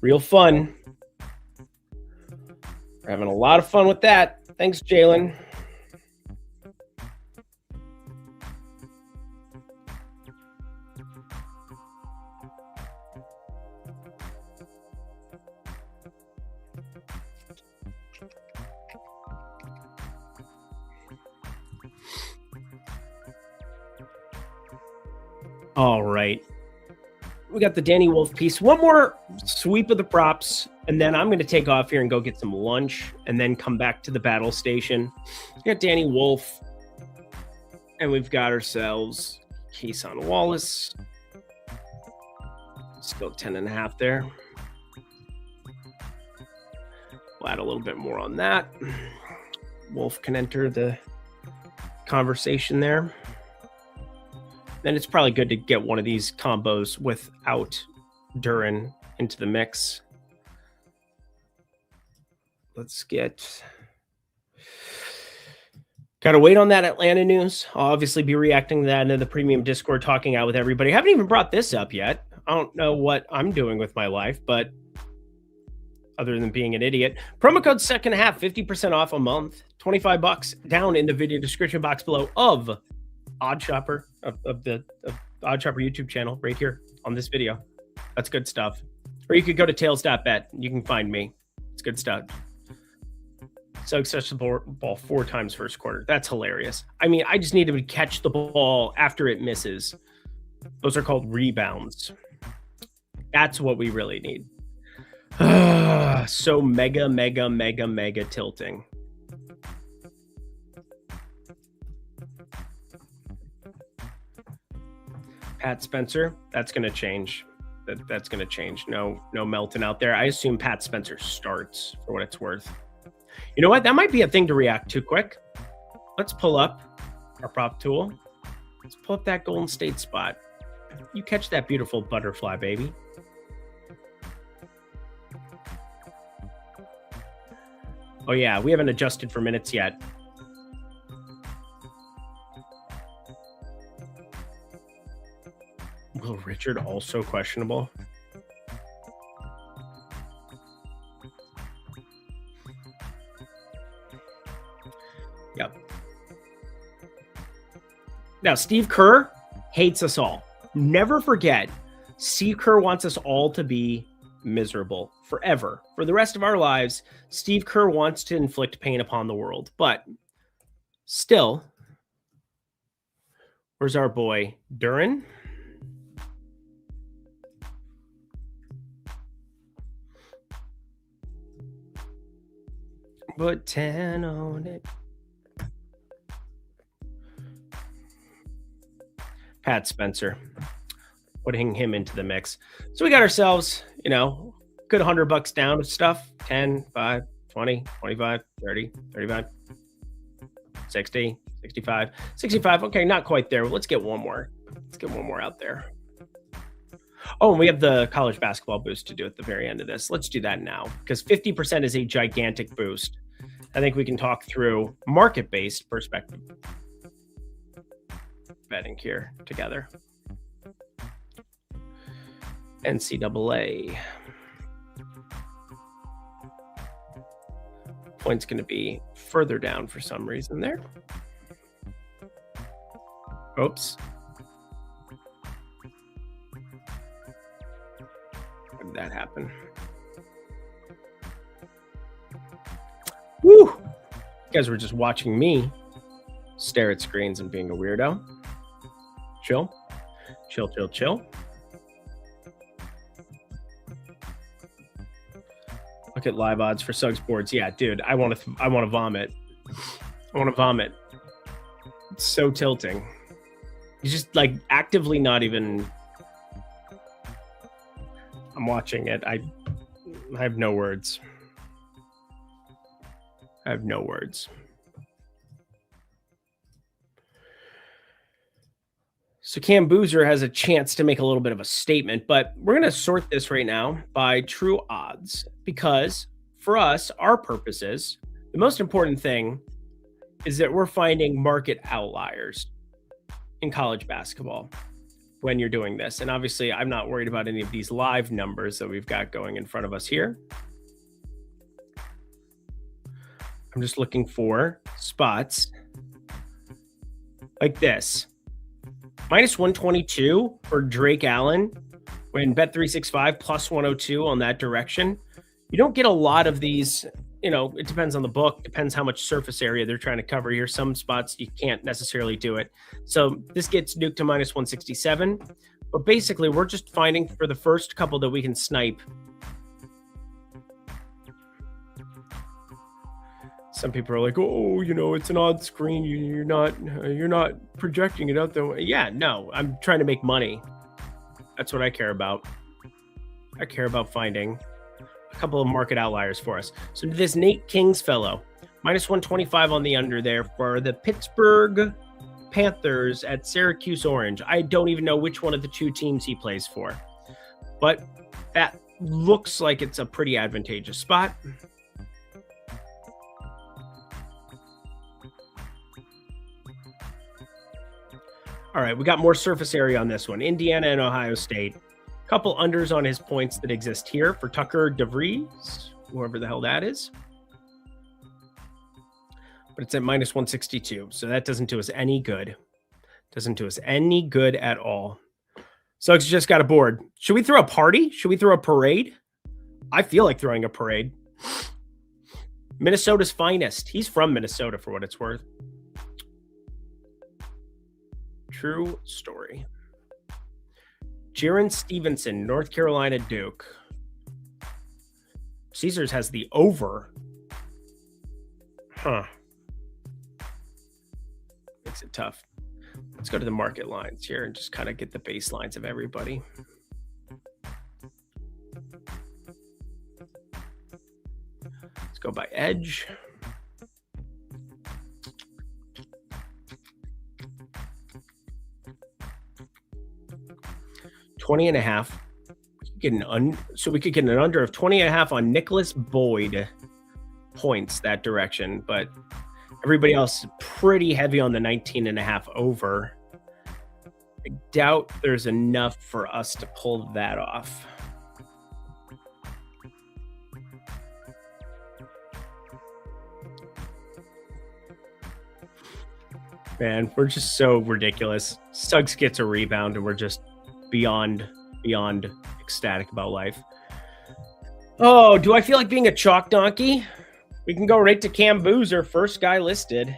Real fun. We're having a lot of fun with that. Thanks, Jalen. All right. We got the Danny Wolf piece. One more sweep of the props, and then I'm going to take off here and go get some lunch and then come back to the battle station. We got Danny Wolf, and we've got ourselves Keeson Wallace. Let's go 10.5 there. We'll add a little bit more on that. Wolf can enter the conversation there. Then it's probably good to get one of these combos without Duran into the mix. Let's get... Got to wait on that Atlanta news. I'll obviously be reacting to that in the premium Discord, talking out with everybody. I haven't even brought this up yet. I don't know what I'm doing with my life, but other than being an idiot. Promo code second half, 50% off a month, $25 down in the video description box below of Odd Shopper of the Odd Shopper YouTube channel right here on this video. That's good stuff. Or you could go to tails.bet. You can find me. It's good stuff. Suggs touched the ball 4 times first quarter. That's hilarious. I mean, I just need to catch the ball after it misses. Those are called rebounds. That's what we really need. So mega tilting. Pat Spencer, that's going to change. That's going to change. No Melton out there. I assume Pat Spencer starts for what it's worth. You know what? That might be a thing to react to quick. Let's pull up our prop tool. Let's pull up that Golden State spot. You catch that beautiful butterfly, baby. Oh, yeah. We haven't adjusted for minutes yet. Will Richard also questionable? Yep. Now, Steve Kerr hates us all. Never forget, Steve Kerr wants us all to be miserable forever. For the rest of our lives, Steve Kerr wants to inflict pain upon the world. But still, where's our boy Duran? Put 10 on it. Pat Spencer, putting him into the mix. So we got ourselves, good $100 down of stuff. 10, 5, 20, 25, 30, 35, 60, 65, 65. Okay, not quite there. Let's get one more. Let's get one more out there. Oh, and we have the college basketball boost to do at the very end of this. Let's do that now because 50% is a gigantic boost. I think we can talk through market-based perspective betting here together. NCAA. Point's going to be further down for some reason there. Oops. How did that happen? Woo! You guys were just watching me stare at screens and being a weirdo. Chill. Chill, chill, chill. Look at live odds for Suggs boards. Yeah, dude, I want to vomit. I want to vomit. It's so tilting. He's just like actively not even. I'm watching it. I have no words. I have no words. So Cam Boozer has a chance to make a little bit of a statement, but we're going to sort this right now by true odds because for us, our purposes, the most important thing is that we're finding market outliers in college basketball when you're doing this. And obviously, I'm not worried about any of these live numbers that we've got going in front of us here. I'm just looking for spots like this. Minus 122 for Drake Allen when Bet365 plus 102 on that direction. You don't get a lot of these, it depends on the book, depends how much surface area they're trying to cover here. Some spots you can't necessarily do it. So this gets nuked to minus 167. But basically, we're just finding for the first couple that we can snipe. Some people are like, oh, it's an odd screen. You're not projecting it out there. Yeah, no, I'm trying to make money. That's what I care about. I care about finding a couple of market outliers for us. So this Nate King's fellow, minus 125 on the under there for the Pittsburgh Panthers at Syracuse Orange. I don't even know which one of the two teams he plays for, but that looks like it's a pretty advantageous spot. All right, we got more surface area on this one. Indiana and Ohio State. Couple unders on his points that exist here for Tucker DeVries, whoever the hell that is. But it's at minus 162, so that doesn't do us any good. Doesn't do us any good at all. Suggs just got a board. Should we throw a party? Should we throw a parade? I feel like throwing a parade. Minnesota's finest. He's from Minnesota for what it's worth. True story. Jaron Stevenson, North Carolina Duke. Caesars has the over. Huh. Makes it tough. Let's go to the market lines here and just kind of get the baselines of everybody. Let's go by edge. $20.5. So we could get an under of 20.5 on Nicholas Boyd points that direction, but everybody else is pretty heavy on the 19.5 over. I doubt there's enough for us to pull that off. Man, we're just so ridiculous. Suggs gets a rebound and we're just beyond ecstatic about life. Oh, do I feel like being a chalk donkey? We can go right to Cam Boozer, first guy listed.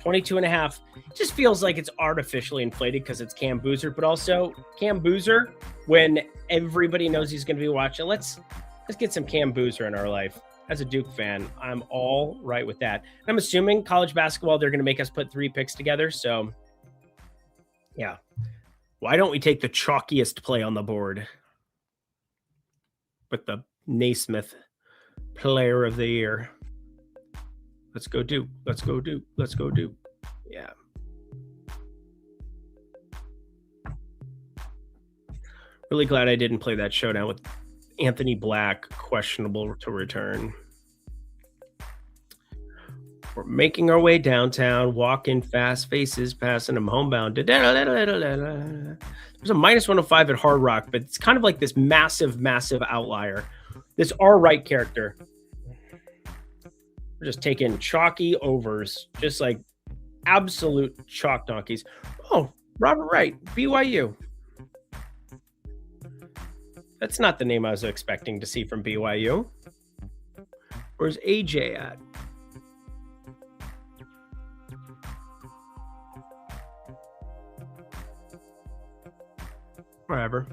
22.5. It just feels like it's artificially inflated because it's Cam Boozer, but also Cam Boozer when everybody knows he's going to be watching. Let's get some Cam Boozer in our life. As a Duke fan, I'm all right with that. And I'm assuming college basketball, they're going to make us put 3 picks together. So, yeah. Why don't we take the chalkiest play on the board with the Naismith Player of the Year? Let's go Duke. Let's go Duke. Let's go Duke. Yeah. Really glad I didn't play that showdown with Anthony Black, questionable to return. We're making our way downtown, walking fast faces, passing them homebound. There's a minus 105 at Hard Rock, but it's kind of like this massive outlier. This R-Right character. We're just taking chalky overs, just like absolute chalk donkeys. Oh, Robert Wright, BYU. That's not the name I was expecting to see from BYU. Where's AJ at? Wherever.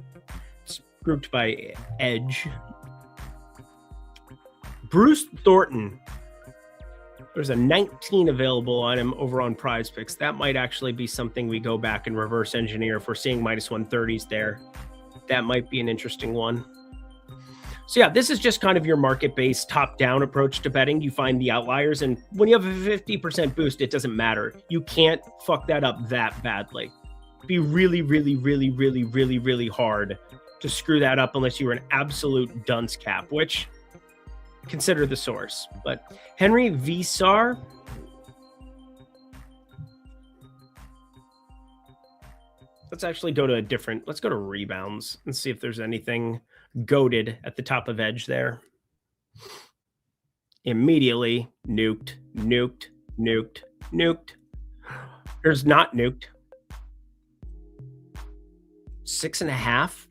It's grouped by edge. Bruce Thornton. There's a 19 available on him over on PrizePicks. That might actually be something we go back and reverse engineer if we're seeing minus 130s there. That might be an interesting one. So yeah, this is just kind of your market-based top-down approach to betting. You find the outliers, and when you have a 50% boost, it doesn't matter. You can't fuck that up that badly. be really, really, really, really, really, really hard to screw that up unless you were an absolute dunce cap, which consider the source. But Henry Visar, let's actually go to let's go to rebounds and see if there's anything goated at the top of edge there. Immediately nuked. There's not nuked. 6.5.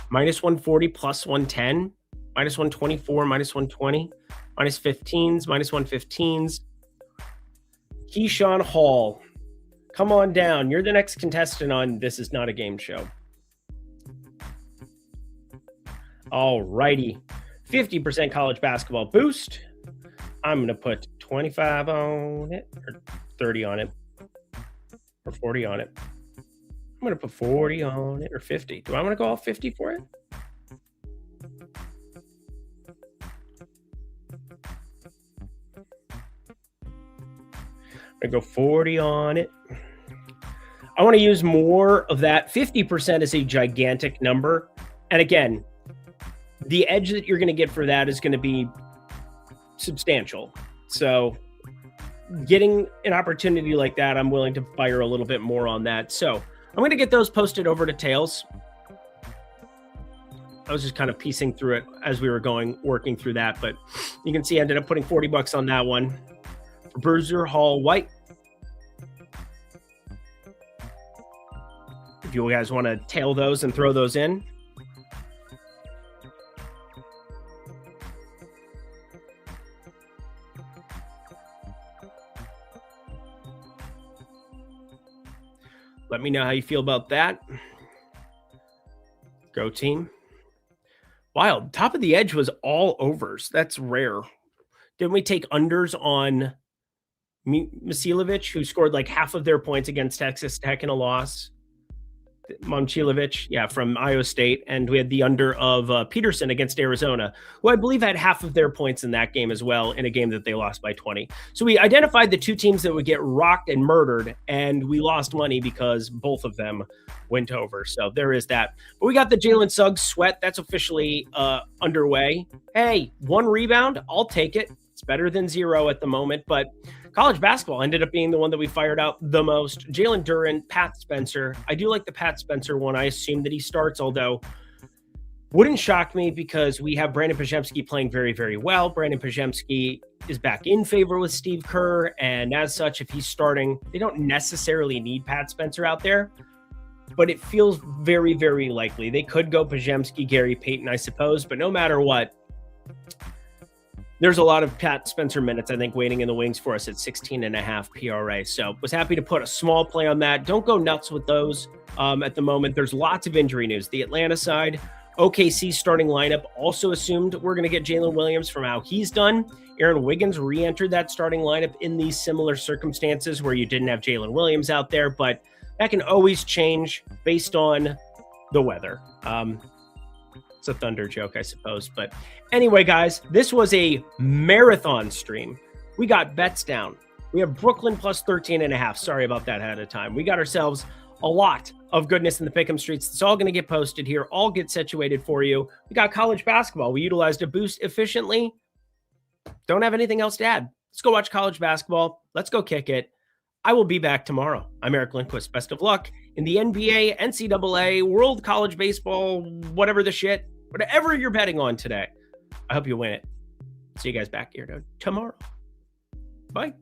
Minus 140 plus 110. Minus 124, minus 120. Minus 15s, minus 115s. Keyshawn Hall. Come on down. You're the next contestant on This Is Not a Game Show. All righty. 50% college basketball boost. I'm going to put 25 on it, or 30 on it, or 40 on it. I'm going to put 40 on it, or 50. Do I want to go all 50 for it? I'm going to go 40 on it. I want to use more of that. 50% is a gigantic number. And again, the edge that you're going to get for that is going to be substantial. So getting an opportunity like that, I'm willing to fire a little bit more on that. So I'm going to get those posted over to Tails. I was just kind of piecing through it as we were working through that. But you can see I ended up putting $40 on that one. For Bruiser Hall White. If you guys want to tail those and throw those in. Let me know how you feel about that. Go team. Wild. Top of the edge was all overs. That's rare. Didn't we take unders on Masilovic, who scored like half of their points against Texas Tech in a loss? Momcilovic, yeah, from Iowa State. And we had the under of Peterson against Arizona, who I believe had half of their points in that game as well, in a game that they lost by 20. So we identified the two teams that would get rocked and murdered, and we lost money because both of them went over. So there is that. But we got the Jalen Suggs sweat. That's officially underway. Hey, 1 rebound, I'll take it. It's better than 0 at the moment, but college basketball ended up being the one that we fired out the most. Jalen Duren, Pat Spencer. I do like the Pat Spencer one. I assume that he starts, although wouldn't shock me because we have Brandon Pajemski playing very, very well. Brandon Pajemski is back in favor with Steve Kerr, and as such, if he's starting, they don't necessarily need Pat Spencer out there, but it feels very, very likely. They could go Pajemski, Gary Payton, I suppose, but no matter what, there's a lot of Pat Spencer minutes, I think, waiting in the wings for us at 16.5 PRA. So was happy to put a small play on that. Don't go nuts with those at the moment. There's lots of injury news. The Atlanta side, OKC starting lineup also assumed we're going to get Jalen Williams from how he's done. Aaron Wiggins re-entered that starting lineup in these similar circumstances where you didn't have Jalen Williams out there, but that can always change based on the weather. It's a Thunder joke, I suppose. But anyway, guys, this was a marathon stream. We got bets down. We have Brooklyn plus 13.5. Sorry about that ahead of time. We got ourselves a lot of goodness in the Pick'em streets. It's all going to get posted here. All get situated for you. We got college basketball. We utilized a boost efficiently. Don't have anything else to add. Let's go watch college basketball. Let's go kick it. I will be back tomorrow. I'm Eric Lindquist. Best of luck in the NBA, NCAA, World College Baseball, whatever the shit, whatever you're betting on today. I hope you win it. See you guys back here tomorrow. Bye.